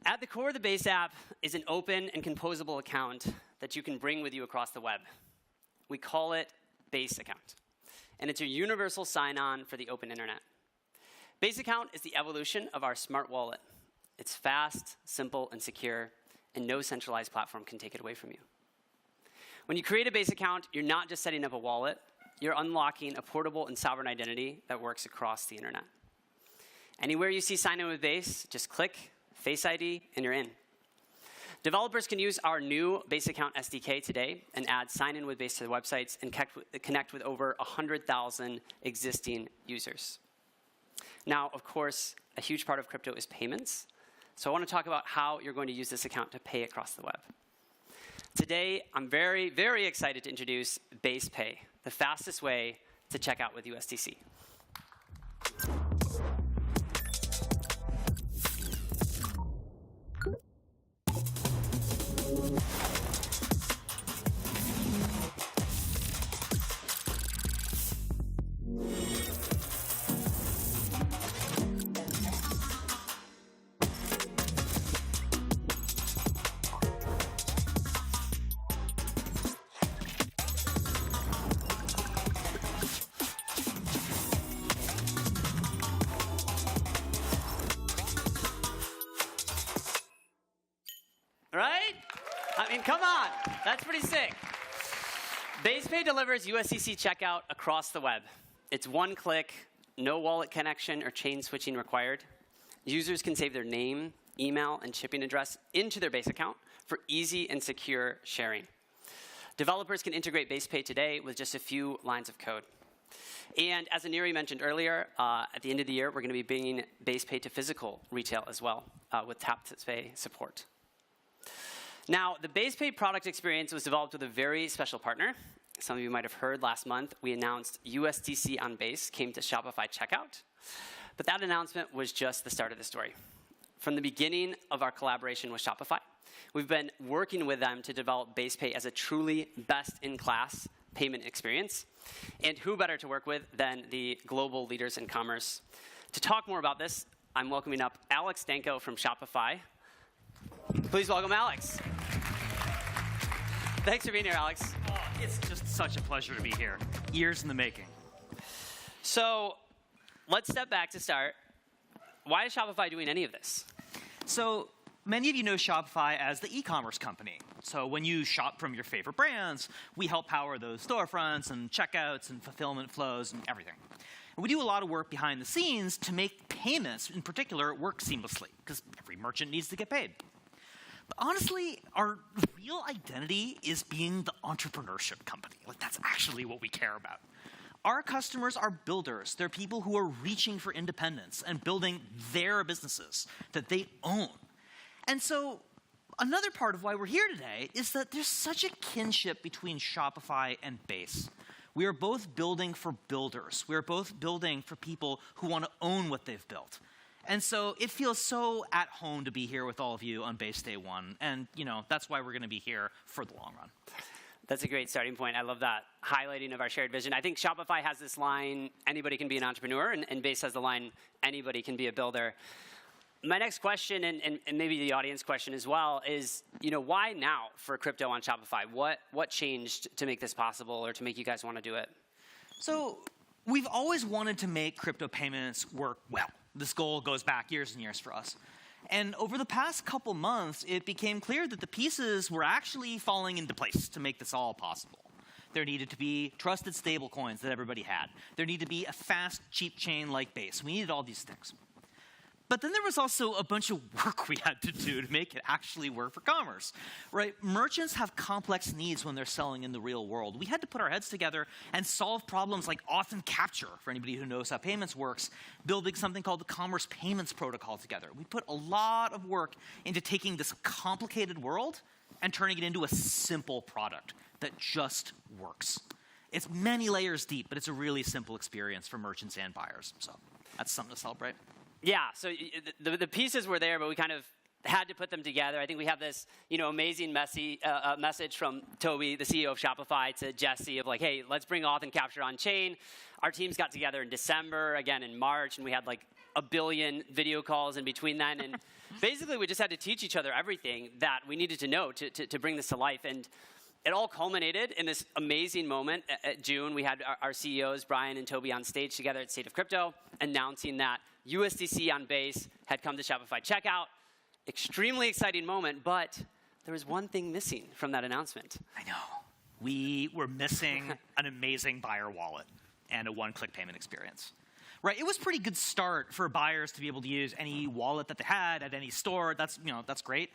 At the core of the Base app is an open and composable account that you can bring with you across the web. We call it Base Account. And it's a universal sign-on for the open internet. Base Account is the evolution of our smart wallet. It's fast, simple, and secure, and no centralized platform can take it away from you. When you create a Base Account, you're not just setting up a wallet. You're unlocking a portable and sovereign identity that works across the internet. Anywhere you see sign in with Base, just click Face ID, and you're in. Developers can use our new Base Account SDK today and add sign in with Base to their websites and connect with over 100,000 existing users. Now, of course, a huge part of crypto is payments. So I want to talk about how you're going to use this account to pay across the web. Today, I'm very, very excited to introduce Base Pay, the fastest way to check out with USDC. Right? I mean, come on. That's pretty sick. BasePay delivers USDC checkout across the web. It's one click, no wallet connection or chain switching required. Users can save their name, email, and shipping address into their Base account for easy and secure sharing. Developers can integrate BasePay today with just a few lines of code. And as Aneri mentioned earlier, at the end of the year, we're going to be bringing BasePay to physical retail as well with tap-to-pay support. Now, the BasePay product experience was developed with a very special partner. Some of you might have heard last month, we announced USDC on Base came to Shopify checkout. But that announcement was just the start of the story. From the beginning of our collaboration with Shopify, we've been working with them to develop BasePay as a truly best-in-class payment experience. And who better to work with than the global leaders in commerce? To talk more about this, I'm welcoming up Alex Danco from Shopify. Please welcome Alex. Thanks for being here, Alex. Oh, it's just such a pleasure to be here. Years in the making. So let's step back to start. Why is Shopify doing any of this? So many of you know Shopify as the e-commerce company. So when you shop from your favorite brands, we help power those storefronts and checkouts and fulfillment flows and everything. And we do a lot of work behind the scenes to make payments, in particular, work seamlessly, because every merchant needs to get paid. But honestly, our real identity is being the entrepreneurship company. Like, that's actually what we care about. Our customers are builders. They're people who are reaching for independence and building their businesses that they own. And so another part of why we're here today is that there's such a kinship between Shopify and Base. We are both building for builders. We are both building for people who want to own what they've built. And so it feels so at home to be here with all of you on Base Day 1. And, you know, that's why we're going to be here for the long run. That's a great starting point. I love that highlighting of our shared vision. I think Shopify has this line, anybody can be an entrepreneur, and Base has the line, anybody can be a builder. My next question, and maybe the audience question as well, is, you know, why now for crypto on Shopify? What changed to make this possible or to make you guys want to do it? So we've always wanted to make crypto payments work well. This goal goes back years and years for us. And over the past couple months, it became clear that the pieces were actually falling into place to make this all possible. There needed to be trusted stablecoins that everybody had. There needed to be a fast, cheap chain like Base. We needed all these things. But then there was also a bunch of work we had to do to make it actually work for commerce, right? Merchants have complex needs when they're selling in the real world. We had to put our heads together and solve problems like auth and capture, for anybody who knows how payments works, building something called the Commerce Payments Protocol together. We put a lot of work into taking this complicated world and turning it into a simple product that just works. It's many layers deep, but it's a really simple experience for merchants and buyers. So that's something to celebrate. Yeah, so the pieces were there, but we kind of had to put them together. I think we have this, you know, amazing message from Toby, the CEO of Shopify, to Jesse of like, hey, let's bring auth and capture on chain. Our teams got together in December, again in March, and we had like 1 billion video calls in between then. And basically, we just had to teach each other everything that we needed to know to bring this to life. And it all culminated in this amazing moment at June. We had our CEOs, Brian and Toby, on stage together at State of Crypto, announcing that USDC on Base had come to Shopify checkout. Extremely exciting moment, but there was one thing missing from that announcement. I know. We were missing an amazing buyer wallet and a one-click payment experience. Right? It was a pretty good start for buyers to be able to use any wallet that they had at any store. That's great.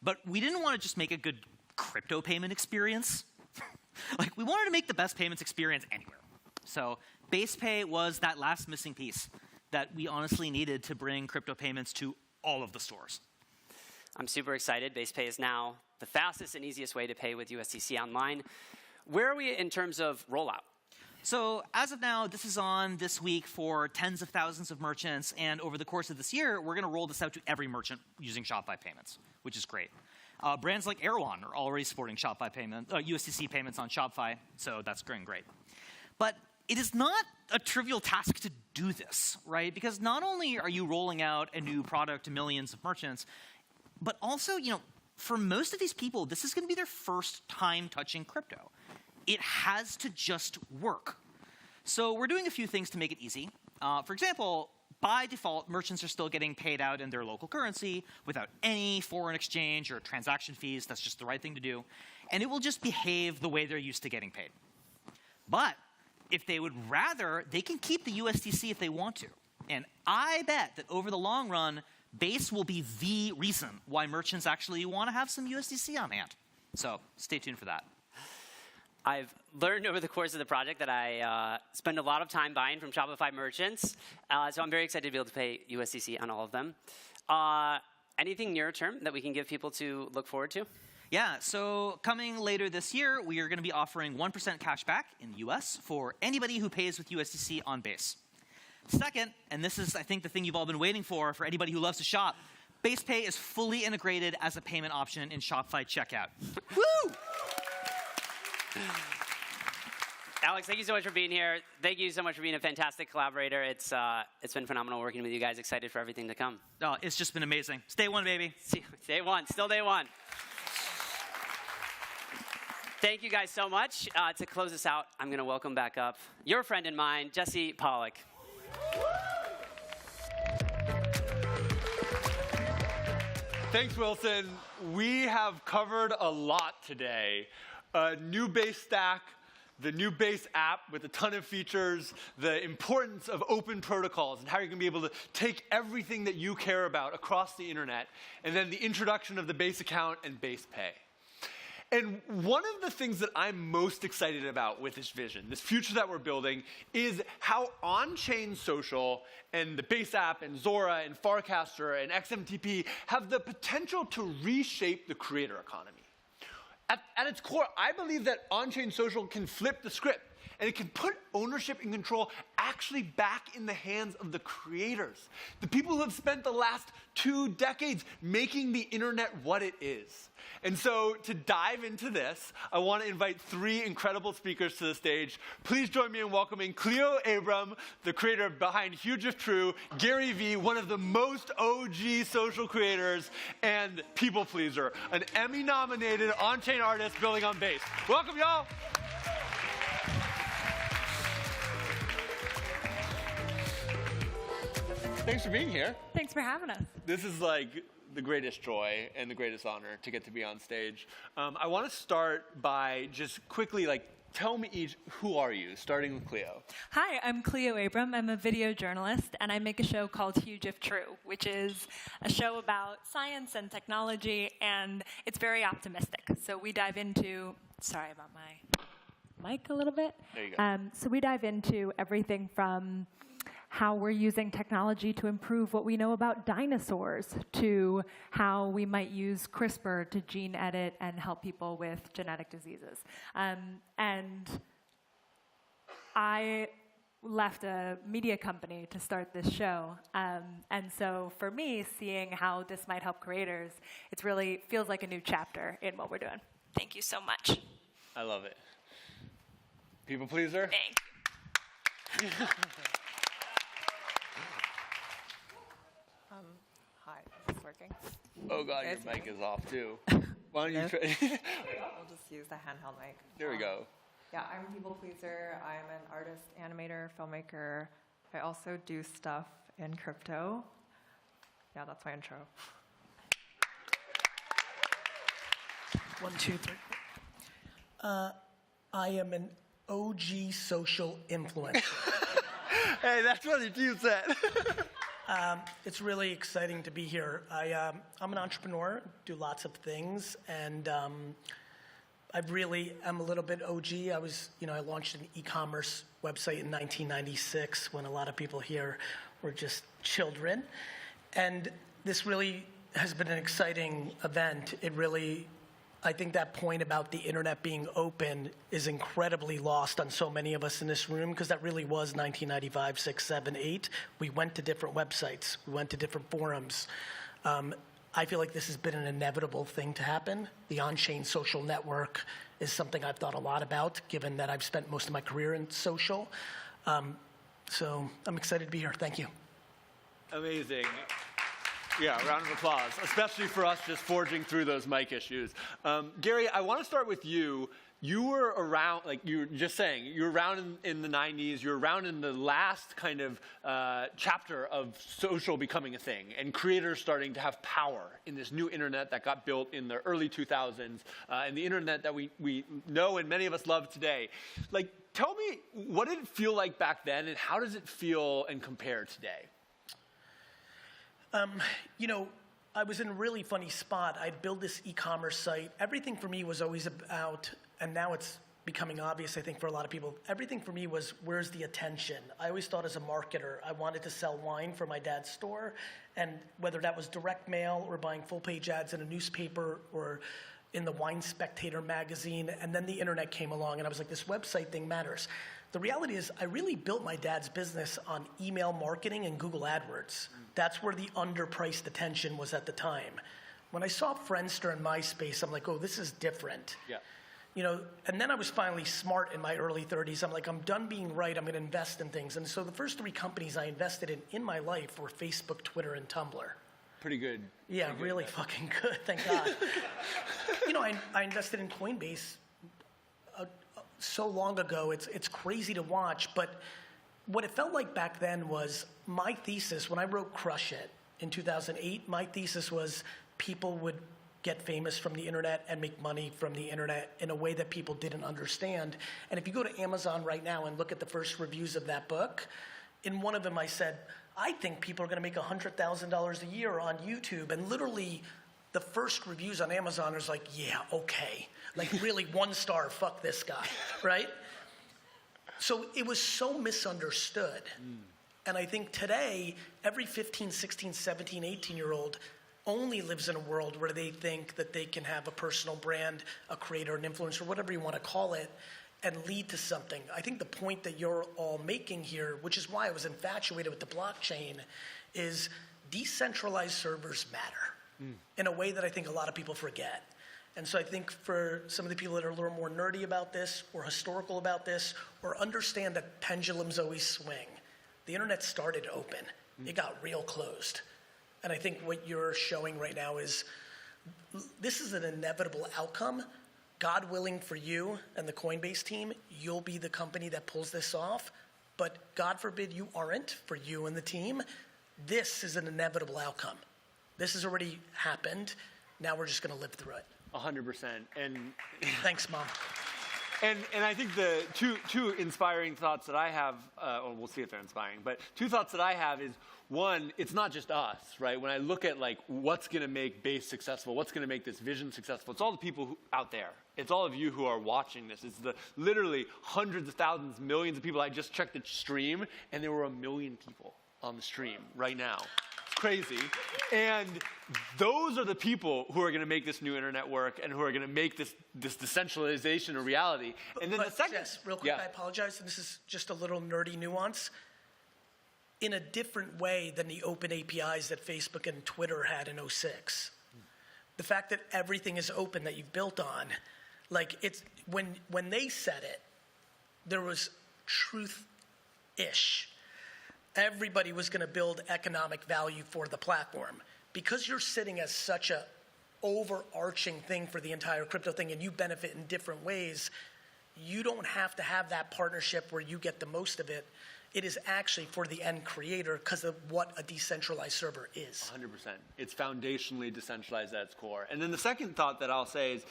But we didn't want to just make a good crypto payment experience. Like, we wanted to make the best payments experience anywhere. So BasePay was that last missing piece. that we honestly needed to bring crypto payments to all of the stores. I'm super excited. BasePay is now the fastest and easiest way to pay with USDC online. Where are we in terms of rollout? So as of now, this is on this week for tens of thousands of merchants, and over the course of this year, we're going to roll this out to every merchant using Shopify payments, which is great. Brands like Erewhon are already supporting Shopify USDC payments on Shopify, so that's going great. But it is not a trivial task to do this, right? Because not only are you rolling out a new product to millions of merchants, but also, for most of these people, this is going to be their first time touching crypto. It has to just work. So we're doing a few things to make it easy. For example, by default, merchants are still getting paid out in their local currency without any foreign exchange or transaction fees. That's just the right thing to do. And it will just behave the way they're used to getting paid. But if they would rather, they can keep the USDC if they want to. And I bet that over the long run, Base will be the reason why merchants actually want to have some USDC on hand. So stay tuned for that. I've learned over the course of the project that I spend a lot of time buying from Shopify merchants. So I'm very excited to be able to pay USDC on all of them. Anything near term that we can give people to look forward to? Yeah, so coming later this year, we are going to be offering 1% cash back in the US for anybody who pays with USDC on Base. Second, and this is, I think, the thing you've all been waiting for anybody who loves to shop, BasePay is fully integrated as a payment option in Shopify checkout. Woo! Alex, thank you so much for being here. Thank you so much for being a fantastic collaborator. It's been phenomenal working with you guys. Excited for everything to come. Oh, it's just been amazing. It's day one, baby. Day one. Still day one. Thank you guys so much. To close us out, I'm going to welcome back up your friend and mine, Jesse Pollak. Thanks, Wilson. We have covered a lot today. A new Base stack, the new Base app with a ton of features, the importance of open protocols and how you're going to be able to take everything that you care about across the internet, and then the introduction of the Base account and Base Pay. And one of the things that I'm most excited about with this vision, this future that we're building, is how on-chain social and the Base app and Zora and Farcaster and XMTP have the potential to reshape the creator economy. At its core, I believe that on-chain social can flip the script, and it can put ownership and control actually back in the hands of the creators, the people who have spent the last 2 decades making the internet what it is. And so to dive into this, I want to invite 3 incredible speakers to the stage. Please join me in welcoming Cleo Abram, the creator behind Huge If True, Gary Vee, one of the most OG social creators, and Pplpleaser, an Emmy-nominated on-chain artist building on Base. Welcome, y'all. Thanks for being here. Thanks for having us. This is like the greatest joy and the greatest honor to get to be on stage. I want to start by just quickly, tell me each, who are you, starting with Cleo. Hi, I'm Cleo Abram. I'm a video journalist, and I make a show called Huge If True, which is a show about science and technology, and it's very optimistic. So we dive into, sorry about my mic a little bit. There you go. So we dive into everything from how we're using technology to improve what we know about dinosaurs, to how we might use CRISPR to gene edit and help people with genetic diseases. And I left a media company to start this show. And so for me, seeing how this might help creators, it really feels like a new chapter in what we're doing. Thank you so much. I love it. Pplpleaser? Thank you. Hi, is this working? Oh God, your mic is off too. Why don't you try? I'll just use the handheld mic. There we go. Yeah, I'm Pplpleaser. I'm an artist, animator, filmmaker. I also do stuff in crypto. Yeah, that's my intro. 1, 2, 3. I am an OG social influencer. Hey, that's what you said. It's really exciting to be here. I'm an entrepreneur, do lots of things, and I really am a little bit OG. I launched an e-commerce website in 1996 when a lot of people here were just children. And this really has been an exciting event. I think that point about the internet being open is incredibly lost on so many of us in this room, because that really was 1995, 6, 7, 8. We went to different websites. We went to different forums. I feel like this has been an inevitable thing to happen. The on-chain social network is something I've thought a lot about, given that I've spent most of my career in social. So I'm excited to be here. Thank you. Amazing. Yeah, round of applause, especially for us just forging through those mic issues. Gary, I want to start with you. You were around, like you were just saying, you were around in the 90s. You were around in the last kind of chapter of social becoming a thing and creators starting to have power in this new internet that got built in the early 2000s and the internet that we know and many of us love today. Like, tell me, what did it feel like back then, and how does it feel and compare today? I was in a really funny spot. I'd built this e-commerce site. Everything for me was always about, and now it's becoming obvious, I think, for a lot of people, everything for me was, where's the attention? I always thought as a marketer, I wanted to sell wine for my dad's store, and whether that was direct mail or buying full-page ads in a newspaper or in the Wine Spectator magazine, and then the internet came along, and I was like, this website thing matters. The reality is, I really built my dad's business on email marketing and Google AdWords. That's where the underpriced attention was at the time. When I saw Friendster and MySpace, I'm like, oh, this is different. Yeah. And then I was finally smart in my early 30s. I'm like, I'm done being right. I'm going to invest in things. And so the first 3 companies I invested in my life were Facebook, Twitter, and Tumblr. Pretty good. Yeah, Pretty good, really fucking good. Thank God. I invested in Coinbase so long ago. It's crazy to watch, but what it felt like back then was my thesis, when I wrote Crush It in 2008, my thesis was people would get famous from the internet and make money from the internet in a way that people didn't understand. And if you go to Amazon right now and look at the first reviews of that book, in one of them I said, I think people are going to make $100,000 a year on YouTube. And literally the first reviews on Amazon is like, yeah, okay. Like really 1 star, fuck this guy, right? So it was so misunderstood. And I think today, every 15, 16, 17, 18-year-old only lives in a world where they think that they can have a personal brand, a creator, an influencer, whatever you want to call it, and lead to something. I think the point that you're all making here, which is why I was infatuated with the blockchain, is decentralized servers matter in a way that I think a lot of people forget. And so I think for some of the people that are a little more nerdy about this or historical about this or understand that pendulums always swing, the internet started open. It got real closed. And I think what you're showing right now is this is an inevitable outcome. God willing for you and the Coinbase team, you'll be the company that pulls this off. But God forbid you aren't, for you and the team. This is an inevitable outcome. This has already happened. Now we're just going to live through it. 100%. And thanks, Mom. And I think the two inspiring thoughts that I have, well, we'll see if they're inspiring, but 2 thoughts that I have is, one, it's not just us, right? When I look at like what's going to make Base successful, what's going to make this vision successful, it's all the people out there. It's all of you who are watching this. It's the literally hundreds of thousands, millions of people. I just checked the stream, and there were 1 million people on the stream right now. Crazy. And those are the people who are going to make this new internet work and who are going to make this decentralization a reality. And then the second, Jess, real quick, I apologize, and this is just a little nerdy nuance. In a different way than the open APIs that Facebook and Twitter had in 2006. The fact that everything is open that you've built on, like it's when they said it, there was truth-ish. Everybody was going to build economic value for the platform. Because you're sitting as such a overarching thing for the entire crypto thing and you benefit in different ways, you don't have to have that partnership where you get the most of it. It is actually for the end creator because of what a decentralized server is. 100%. It's foundationally decentralized at its core. And then the second thought that I'll say is,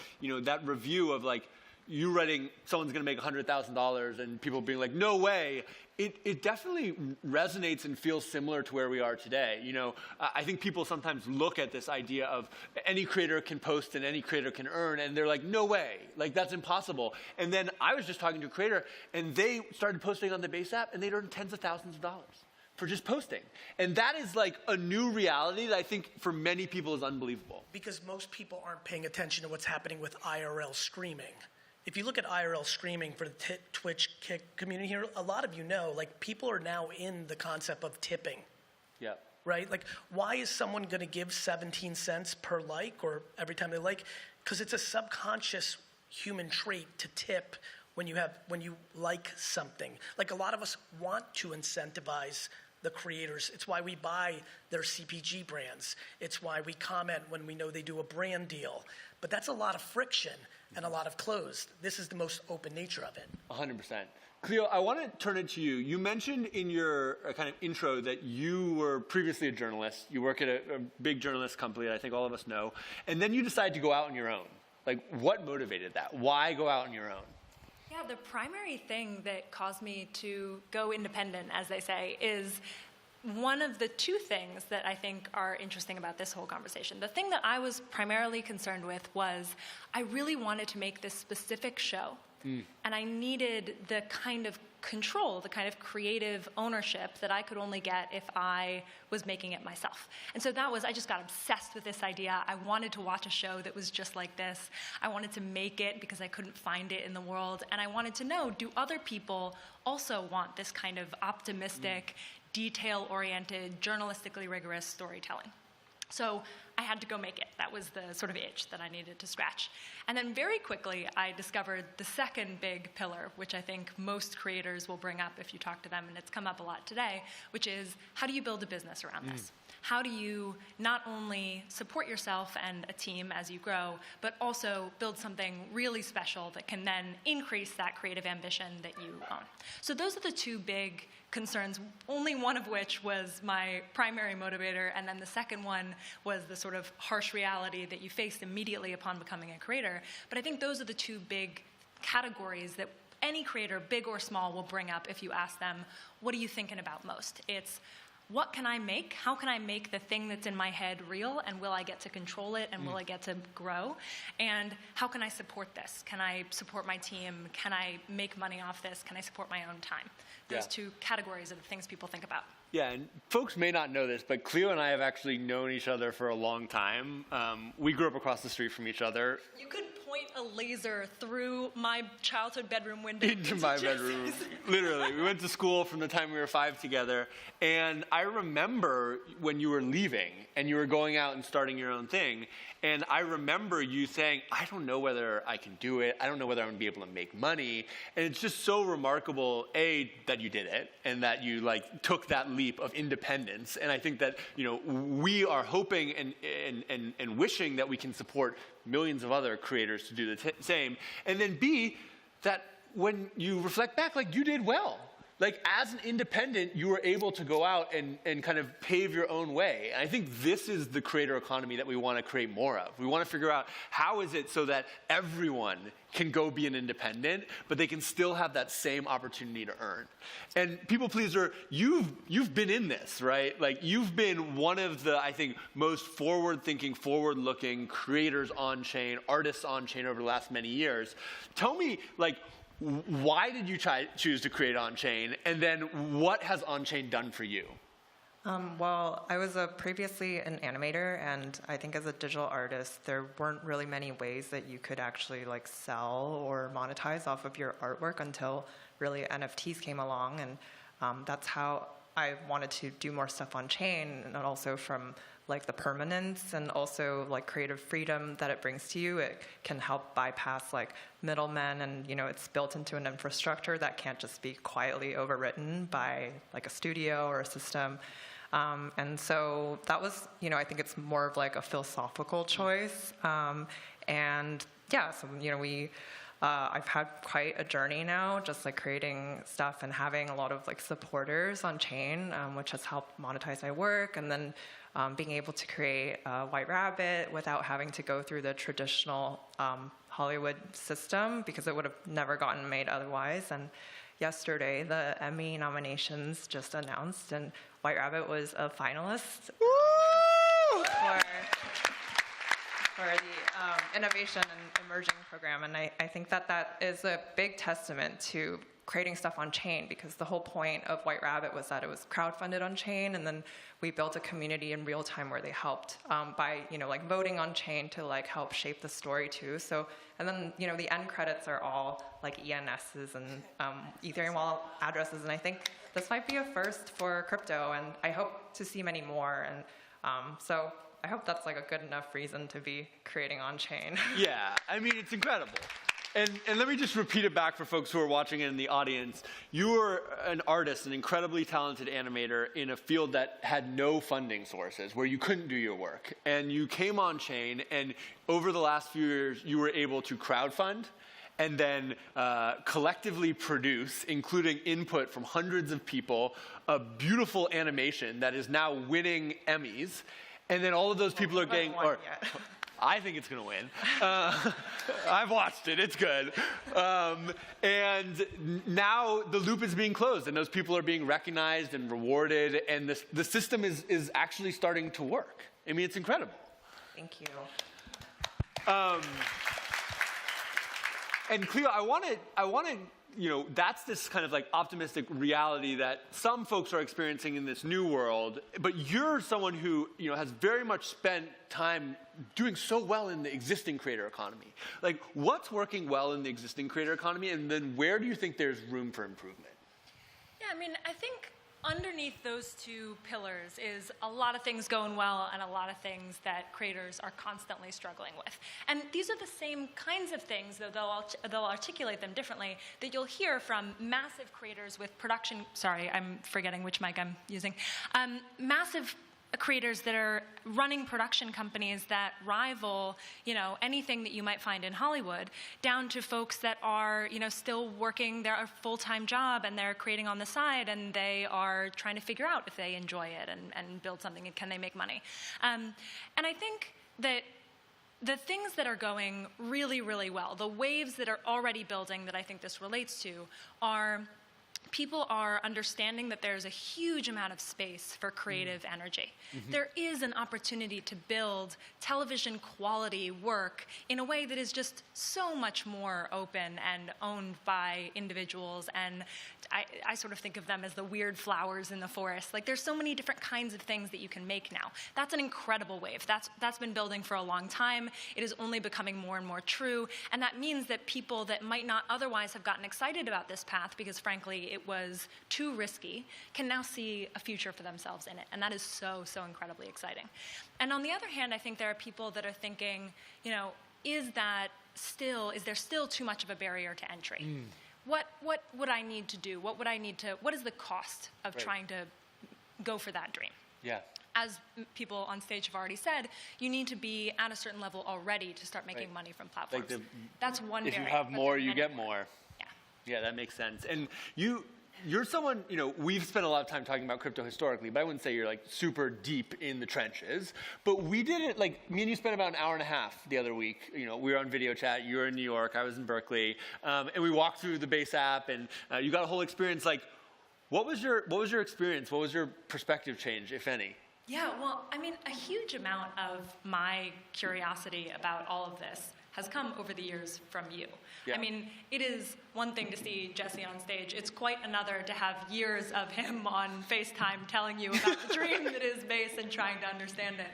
that review of like, you writing someone's going to make $100,000 and people being like, no way, it definitely resonates and feels similar to where we are today. You know, I think people sometimes look at this idea of any creator can post and any creator can earn, and they're like, no way, like that's impossible. And then I was just talking to a creator, and they started posting on the Base app, and they'd earned tens of thousands of dollars for just posting. And that is like a new reality that I think for many people is unbelievable. Because most people aren't paying attention to what's happening with IRL streaming. If you look at IRL streaming for the Twitch Kick community here, a lot of you know, like people are now in the concept of tipping. Yeah. Right? Like, why is someone going to give 17 cents per like or every time they like? Because it's a subconscious human trait to tip when you like something. Like a lot of us want to incentivize the creators. It's why we buy their CPG brands. It's why we comment when we know they do a brand deal. But that's a lot of friction and a lot of closed. This is the most open nature of it. 100%. Cleo, I want to turn it to you. You mentioned in your kind of intro that you were previously a journalist. You work at a big journalist company that I think all of us know. And then you decided to go out on your own. Like, what motivated that? Why go out on your own? Yeah, the primary thing that caused me to go independent, as they say, is one of the two things that I think are interesting about this whole conversation. The thing that I was primarily concerned with was I really wanted to make this specific show, and I needed the kind of control, the kind of creative ownership that I could only get if I was making it myself. And so I just got obsessed with this idea. I wanted to watch a show that was just like this. I wanted to make it because I couldn't find it in the world. And I wanted to know, do other people also want this kind of optimistic, detail-oriented, journalistically rigorous storytelling? So I had to go make it. That was the sort of itch that I needed to scratch. And then very quickly, I discovered the second big pillar, which I think most creators will bring up if you talk to them, and it's come up a lot today, which is how do you build a business around this? How do you not only support yourself and a team as you grow, but also build something really special that can then increase that creative ambition that you own? So those are the two big concerns, only one of which was my primary motivator, and then the second one was the sort of harsh reality that you faced immediately upon becoming a creator. But I think those are the two big categories that any creator, big or small, will bring up if you ask them, what are you thinking about most? It's, what can I make? How can I make the thing that's in my head real? And will I get to control it? And will I get to grow? And how can I support this? Can I support my team? Can I make money off this? Can I support my own time? Those two categories are the things people think about. Yeah, and folks may not know this, but Cleo and I have actually known each other for a long time. We grew up across the street from each other. You could point a laser through my childhood bedroom window. Into my bedroom. Literally. We went to school from the time we were 5 together. And I remember when you were leaving and you were going out and starting your own thing. And I remember you saying, I don't know whether I can do it. I don't know whether I'm going to be able to make money. And it's just so remarkable, A, that you did it and that you like took that leap of independence. And I think that, you know, we are hoping and wishing that we can support millions of other creators to do the same. And then B, that when you reflect back, like you did well. Like as an independent, you were able to go out and kind of pave your own way. And I think this is the creator economy that we want to create more of. We want to figure out how is it so that everyone can go be an independent, but they can still have that same opportunity to earn. And Pplpleaser, you've been in this, right? Like you've been one of the, I think, most forward-thinking, forward-looking creators on chain, artists on chain over the last many years. Tell me, like, why did you choose to create on-chain, and then what has on-chain done for you? Well, I was previously an animator, and I think as a digital artist, there weren't really many ways that you could actually like sell or monetize off of your artwork until really NFTs came along, and that's how I wanted to do more stuff on chain, and also from like the permanence and also like creative freedom that it brings to you. It can help bypass like middlemen, and you know, it's built into an infrastructure that can't just be quietly overwritten by like a studio or a system. And so that was, you know, I think it's more of like a philosophical choice. And yeah, so, you know, I've had quite a journey now, just like creating stuff and having a lot of like supporters on chain, which has helped monetize my work, and then being able to create White Rabbit without having to go through the traditional Hollywood system because it would have never gotten made otherwise. And yesterday, the Emmy nominations just announced, and White Rabbit was a finalist for the Innovation and Emerging Program. And I think that is a big testament to creating stuff on chain, because the whole point of White Rabbit was that it was crowdfunded on chain, and then we built a community in real time where they helped by like voting on chain to like help shape the story too. So, and then the end credits are all like ENSs and Ethereum wallet addresses, and I think this might be a first for crypto, and I hope to see many more. And so I hope that's like a good enough reason to be creating on chain. Yeah, I mean, it's incredible. And let me just repeat it back for folks who are watching in the audience. You were an artist, an incredibly talented animator in a field that had no funding sources, where you couldn't do your work. And you came on chain, and over the last few years, you were able to crowdfund and then collectively produce, including input from hundreds of people, a beautiful animation that is now winning Emmys. And then all of those people are getting... I think it's going to win. I've watched it. It's good. And now the loop is being closed, and those people are being recognized and rewarded, and the system is actually starting to work. I mean, it's incredible. Thank you. And Cleo, I want to, that's this kind of like optimistic reality that some folks are experiencing in this new world, but you're someone who, has very much spent time doing so well in the existing creator economy. Like, what's working well in the existing creator economy, and then where do you think there's room for improvement? Yeah, I mean, I think underneath those two pillars is a lot of things going well and a lot of things that creators are constantly struggling with. And these are the same kinds of things, though they'll articulate them differently, that you'll hear from massive creators with production, sorry, I'm forgetting which mic I'm using, massive creators that are running production companies that rival, anything that you might find in Hollywood, down to folks that are, still working their full-time job and they're creating on the side and they are trying to figure out if they enjoy it and build something and can they make money. And I think that the things that are going really, really well, the waves that are already building that I think this relates to are people are understanding that there's a huge amount of space for creative energy. Mm-hmm. There is an opportunity to build television quality work in a way that is just so much more open and owned by individuals, and I sort of think of them as the weird flowers in the forest. Like, there's so many different kinds of things that you can make now. That's an incredible wave. That's been building for a long time. It is only becoming more and more true, and that means that people that might not otherwise have gotten excited about this path because, frankly, it was too risky, can now see a future for themselves in it, and that is so, so incredibly exciting. And on the other hand, I think there are people that are thinking, is there still too much of a barrier to entry? What would I need to do? What is the cost of trying to go for that dream? Yeah. As people on stage have already said, you need to be at a certain level already to start making money from platforms. That's one barrier. If you have more, you get more. Yeah, that makes sense. And you're someone, we've spent a lot of time talking about crypto historically, but I wouldn't say you're like super deep in the trenches. But we did it, like, me and you spent about an hour and a half the other week. We were on video chat, you were in New York, I was in Berkeley, and we walked through the Base app, and you got a whole experience. Like, what was your experience? What was your perspective change, if any? Yeah, well, I mean, a huge amount of my curiosity about all of this has come over the years from you. Yeah. I mean, it is one thing to see Jesse on stage. It's quite another to have years of him on FaceTime telling you about the dream that is Base and trying to understand it.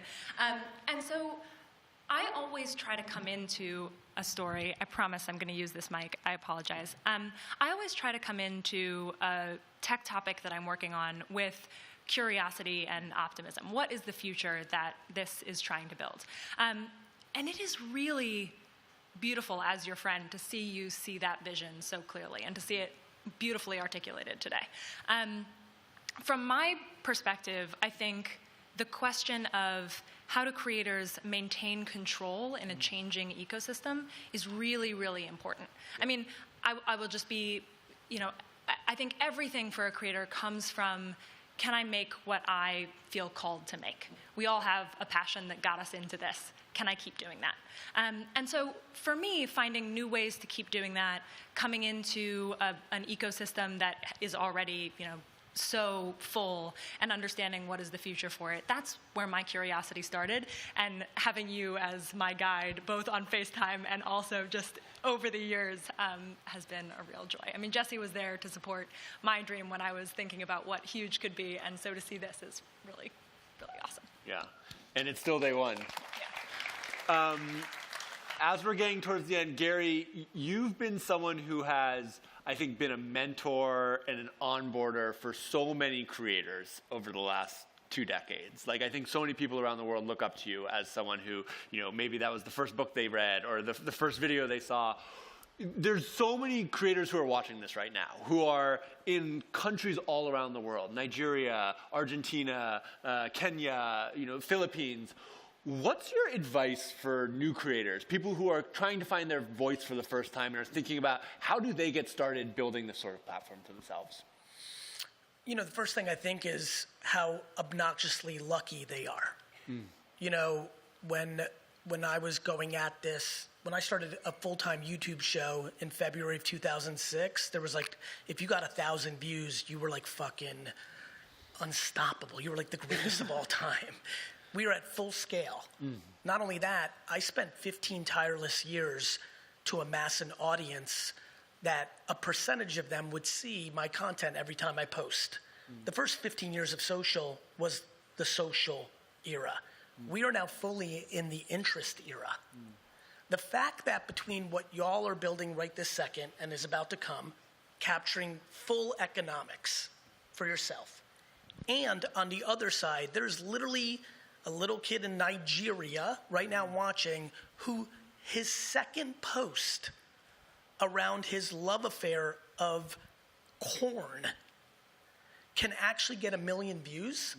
And so I always try to come into a story. I promise I'm going to use this mic. I apologize. I always try to come into a tech topic that I'm working on with curiosity and optimism. What is the future that this is trying to build? And it is really beautiful as your friend to see you see that vision so clearly and to see it beautifully articulated today. From my perspective, I think the question of how do creators maintain control in a changing ecosystem is really, really important. I mean, I will just be, I think everything for a creator comes from can I make what I feel called to make? We all have a passion that got us into this. Can I keep doing that? And so for me, finding new ways to keep doing that, coming into an ecosystem that is already, so full, and understanding what is the future for it, that's where my curiosity started. And having you as my guide, both on FaceTime and also just over the years, has been a real joy. I mean, Jesse was there to support my dream when I was thinking about what huge could be, and so to see this is really, really awesome. Yeah, and it's still day one. As we're getting towards the end, Gary, you've been someone who has, I think, been a mentor and an onboarder for so many creators over the last 2 decades. Like, I think so many people around the world look up to you as someone who, maybe that was the first book they read or the first video they saw. There's so many creators who are watching this right now, who are in countries all around the world, Nigeria, Argentina, Kenya, Philippines. What's your advice for new creators, people who are trying to find their voice for the first time and are thinking about how do they get started building this sort of platform for themselves? The first thing I think is how obnoxiously lucky they are. When I was going at this, when I started a full-time YouTube show in February of 2006, there was like, if you got 1,000 views, you were like fucking unstoppable. You were like the greatest of all time. We were at full scale. Not only that, I spent 15 tireless years to amass an audience that a percentage of them would see my content every time I post. The first 15 years of social was the social era. We are now fully in the interest era. The fact that between what y'all are building right this second and is about to come, capturing full economics for yourself, and on the other side, there's literally a little kid in Nigeria right now watching who his second post around his love affair of corn can actually get 1 million views.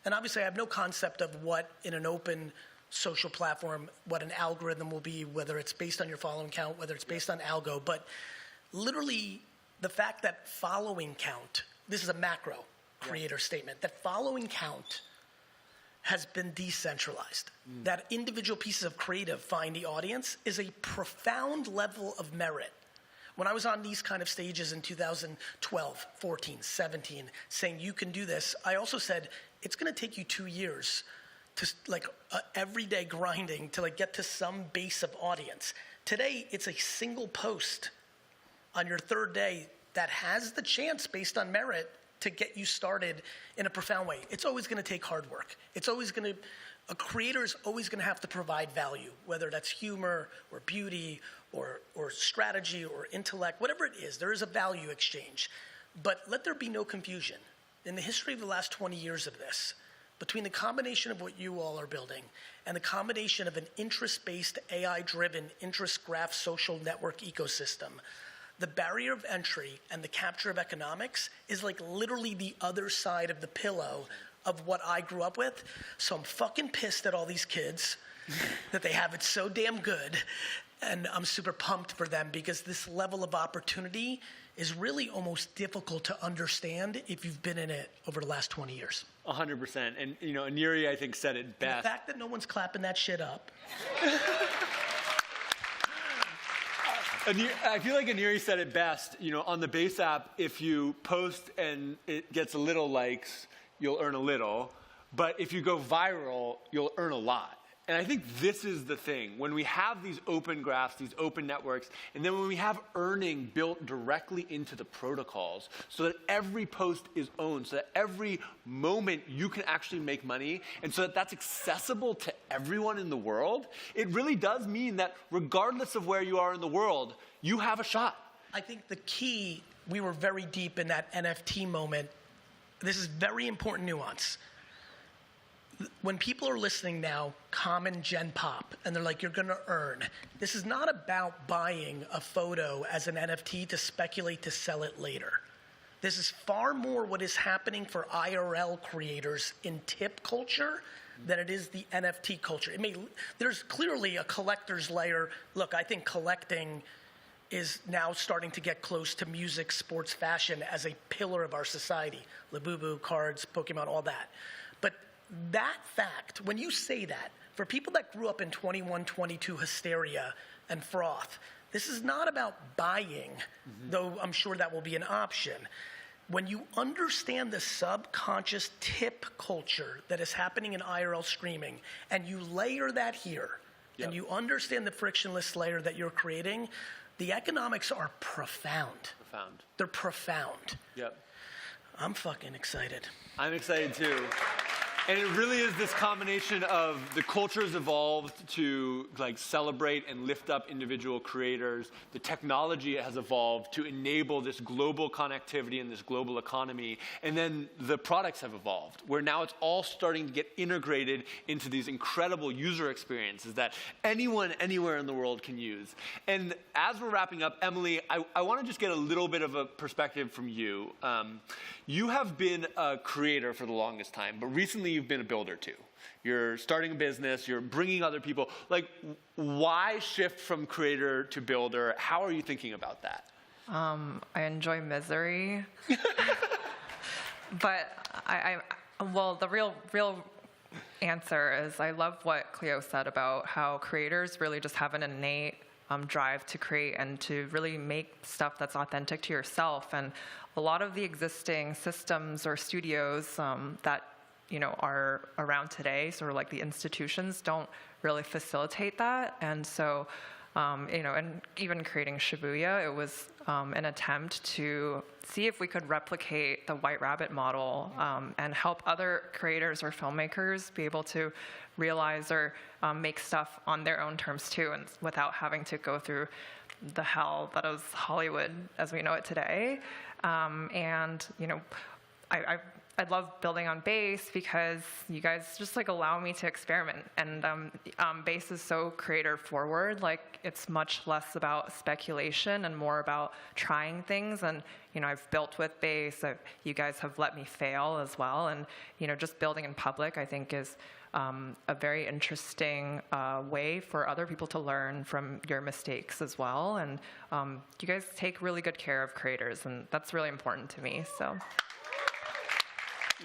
And obviously I have no concept of what in an open social platform, what an algorithm will be, whether it's based on your following count, whether it's based on algo, but literally the fact that following count, this is a macro creator statement, that following count has been decentralized. That individual pieces of creative find the audience is a profound level of merit. When I was on these kind of stages in 2012, 14, 17, saying you can do this, I also said it's gonna take you 2 years to everyday grinding to get to some base of audience. Today, it's a single post on your 3rd day that has the chance based on merit to get you started in a profound way. It's always gonna take hard work. A creator is always gonna have to provide value, whether that's humor or beauty or strategy or intellect, whatever it is, there is a value exchange. But let there be no confusion. In the history of the last 20 years of this, between the combination of what you all are building and the combination of an interest-based, AI-driven, interest graph social network ecosystem, the barrier of entry and the capture of economics is literally the other side of the pillow of what I grew up with. So I'm fucking pissed at all these kids that they have it so damn good. And I'm super pumped for them because this level of opportunity is really almost difficult to understand if you've been in it over the last 20 years. 100%. And, Aneri, I think, said it best. And the fact that no one's clapping that shit up. I feel like Aneri said it best. On the Base app, if you post and it gets a little likes, you'll earn a little. But if you go viral, you'll earn a lot. And I think this is the thing. When we have these open graphs, these open networks, and then when we have earning built directly into the protocols so that every post is owned, so that every moment you can actually make money, and so that that's accessible to everyone in the world, it really does mean that regardless of where you are in the world, you have a shot. I think the key, we were very deep in that NFT moment. This is very important nuance. When people are listening now, common gen pop, and they're like, you're gonna earn. This is not about buying a photo as an NFT to speculate to sell it later. This is far more what is happening for IRL creators in tip culture than it is the NFT culture. There's clearly a collector's layer. Look, I think collecting is now starting to get close to music, sports, fashion as a pillar of our society. Labubu, cards, Pokemon, all that. But that fact, when you say that, for people that grew up in 21, 22 hysteria and froth, this is not about buying, though I'm sure that will be an option. When you understand the subconscious tip culture that is happening in IRL streaming, and you layer that here, and you understand the frictionless layer that you're creating, the economics are profound. They're profound. Yep. I'm fucking excited. I'm excited too. And it really is this combination of the culture has evolved to like celebrate and lift up individual creators. The technology has evolved to enable this global connectivity and this global economy. And then the products have evolved, where now it's all starting to get integrated into these incredible user experiences that anyone, anywhere in the world can use. And as we're wrapping up, Emily, I want to just get a little bit of a perspective from you. You have been a creator for the longest time, but recently you've been a builder too. You're starting a business, you're bringing other people. Like, why shift from creator to builder? How are you thinking about that? I enjoy misery. But well, the real answer is I love what Cleo said about how creators really just have an innate drive to create and to really make stuff that's authentic to yourself. And a lot of the existing systems or studios that are around today, sort of like the institutions, don't really facilitate that. And so, and even creating Shibuya, it was an attempt to see if we could replicate the White Rabbit model and help other creators or filmmakers be able to realize or make stuff on their own terms too, and without having to go through the hell that is Hollywood as we know it today. I love building on Base because you guys just like allow me to experiment. And Base is so creator forward. Like, it's much less about speculation and more about trying things. And I've built with Base. You guys have let me fail as well. And just building in public, I think, is a very interesting way for other people to learn from your mistakes as well. And you guys take really good care of creators, and that's really important to me. So.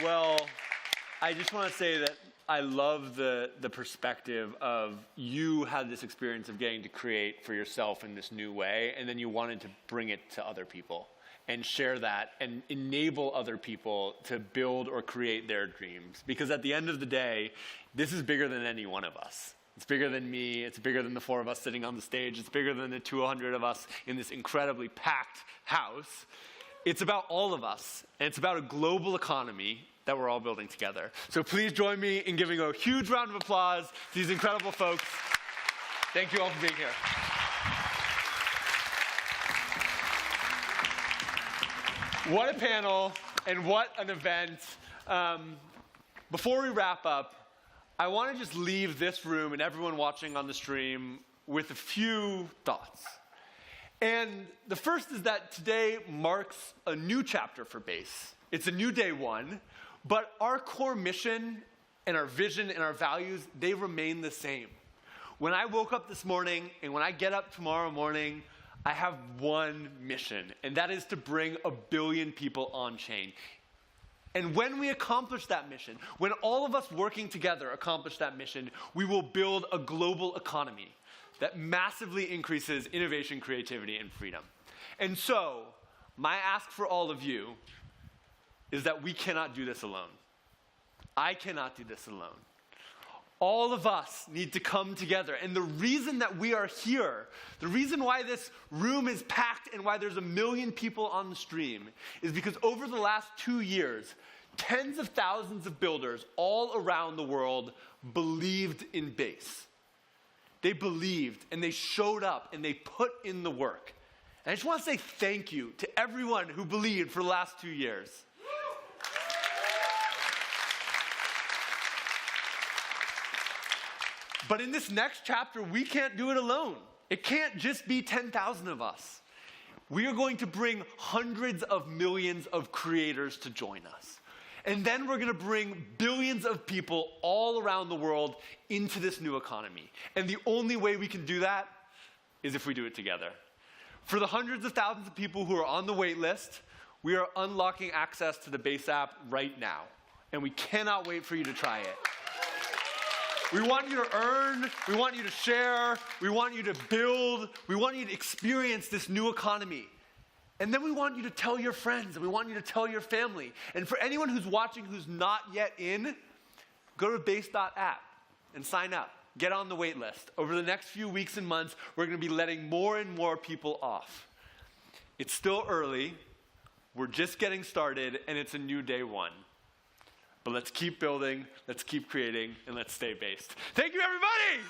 Well, I just want to say that I love the perspective of you had this experience of getting to create for yourself in this new way, and then you wanted to bring it to other people and share that and enable other people to build or create their dreams. Because at the end of the day, this is bigger than any one of us. It's bigger than me. It's bigger than the 4 of us sitting on the stage. It's bigger than the 200 of us in this incredibly packed house. It's about all of us, and it's about a global economy that we're all building together. So please join me in giving a huge round of applause to these incredible folks. Thank you all for being here. What a panel, and what an event. Before we wrap up, I want to just leave this room and everyone watching on the stream with a few thoughts. And the first is that today marks a new chapter for Base. It's a new day one, but our core mission and our vision and our values, they remain the same. When I woke up this morning and when I get up tomorrow morning, I have one mission, and that is to bring 1 billion people on chain. And when we accomplish that mission, when all of us working together accomplish that mission, we will build a global economy that massively increases innovation, creativity, and freedom. And so, my ask for all of you is that we cannot do this alone. I cannot do this alone. All of us need to come together. And the reason that we are here, the reason why this room is packed and why there's 1 million people on the stream, is because over the last 2 years, tens of thousands of builders all around the world believed in Base. They believed, and they showed up, and they put in the work. And I just want to say thank you to everyone who believed for the last 2 years. But in this next chapter, we can't do it alone. It can't just be 10,000 of us. We are going to bring hundreds of millions of creators to join us. And then we're going to bring billions of people all around the world into this new economy. And the only way we can do that is if we do it together. For the hundreds of thousands of people who are on the wait list, we are unlocking access to the Base app right now, and we cannot wait for you to try it. We want you to earn, we want you to share, we want you to build, we want you to experience this new economy. And then we want you to tell your friends, and we want you to tell your family. And for anyone who's watching who's not yet in, go to base.app and sign up. Get on the wait list. Over the next few weeks and months, we're going to be letting more and more people off. It's still early, we're just getting started, and it's a new day one. But let's keep building, let's keep creating, and let's stay based. Thank you, everybody!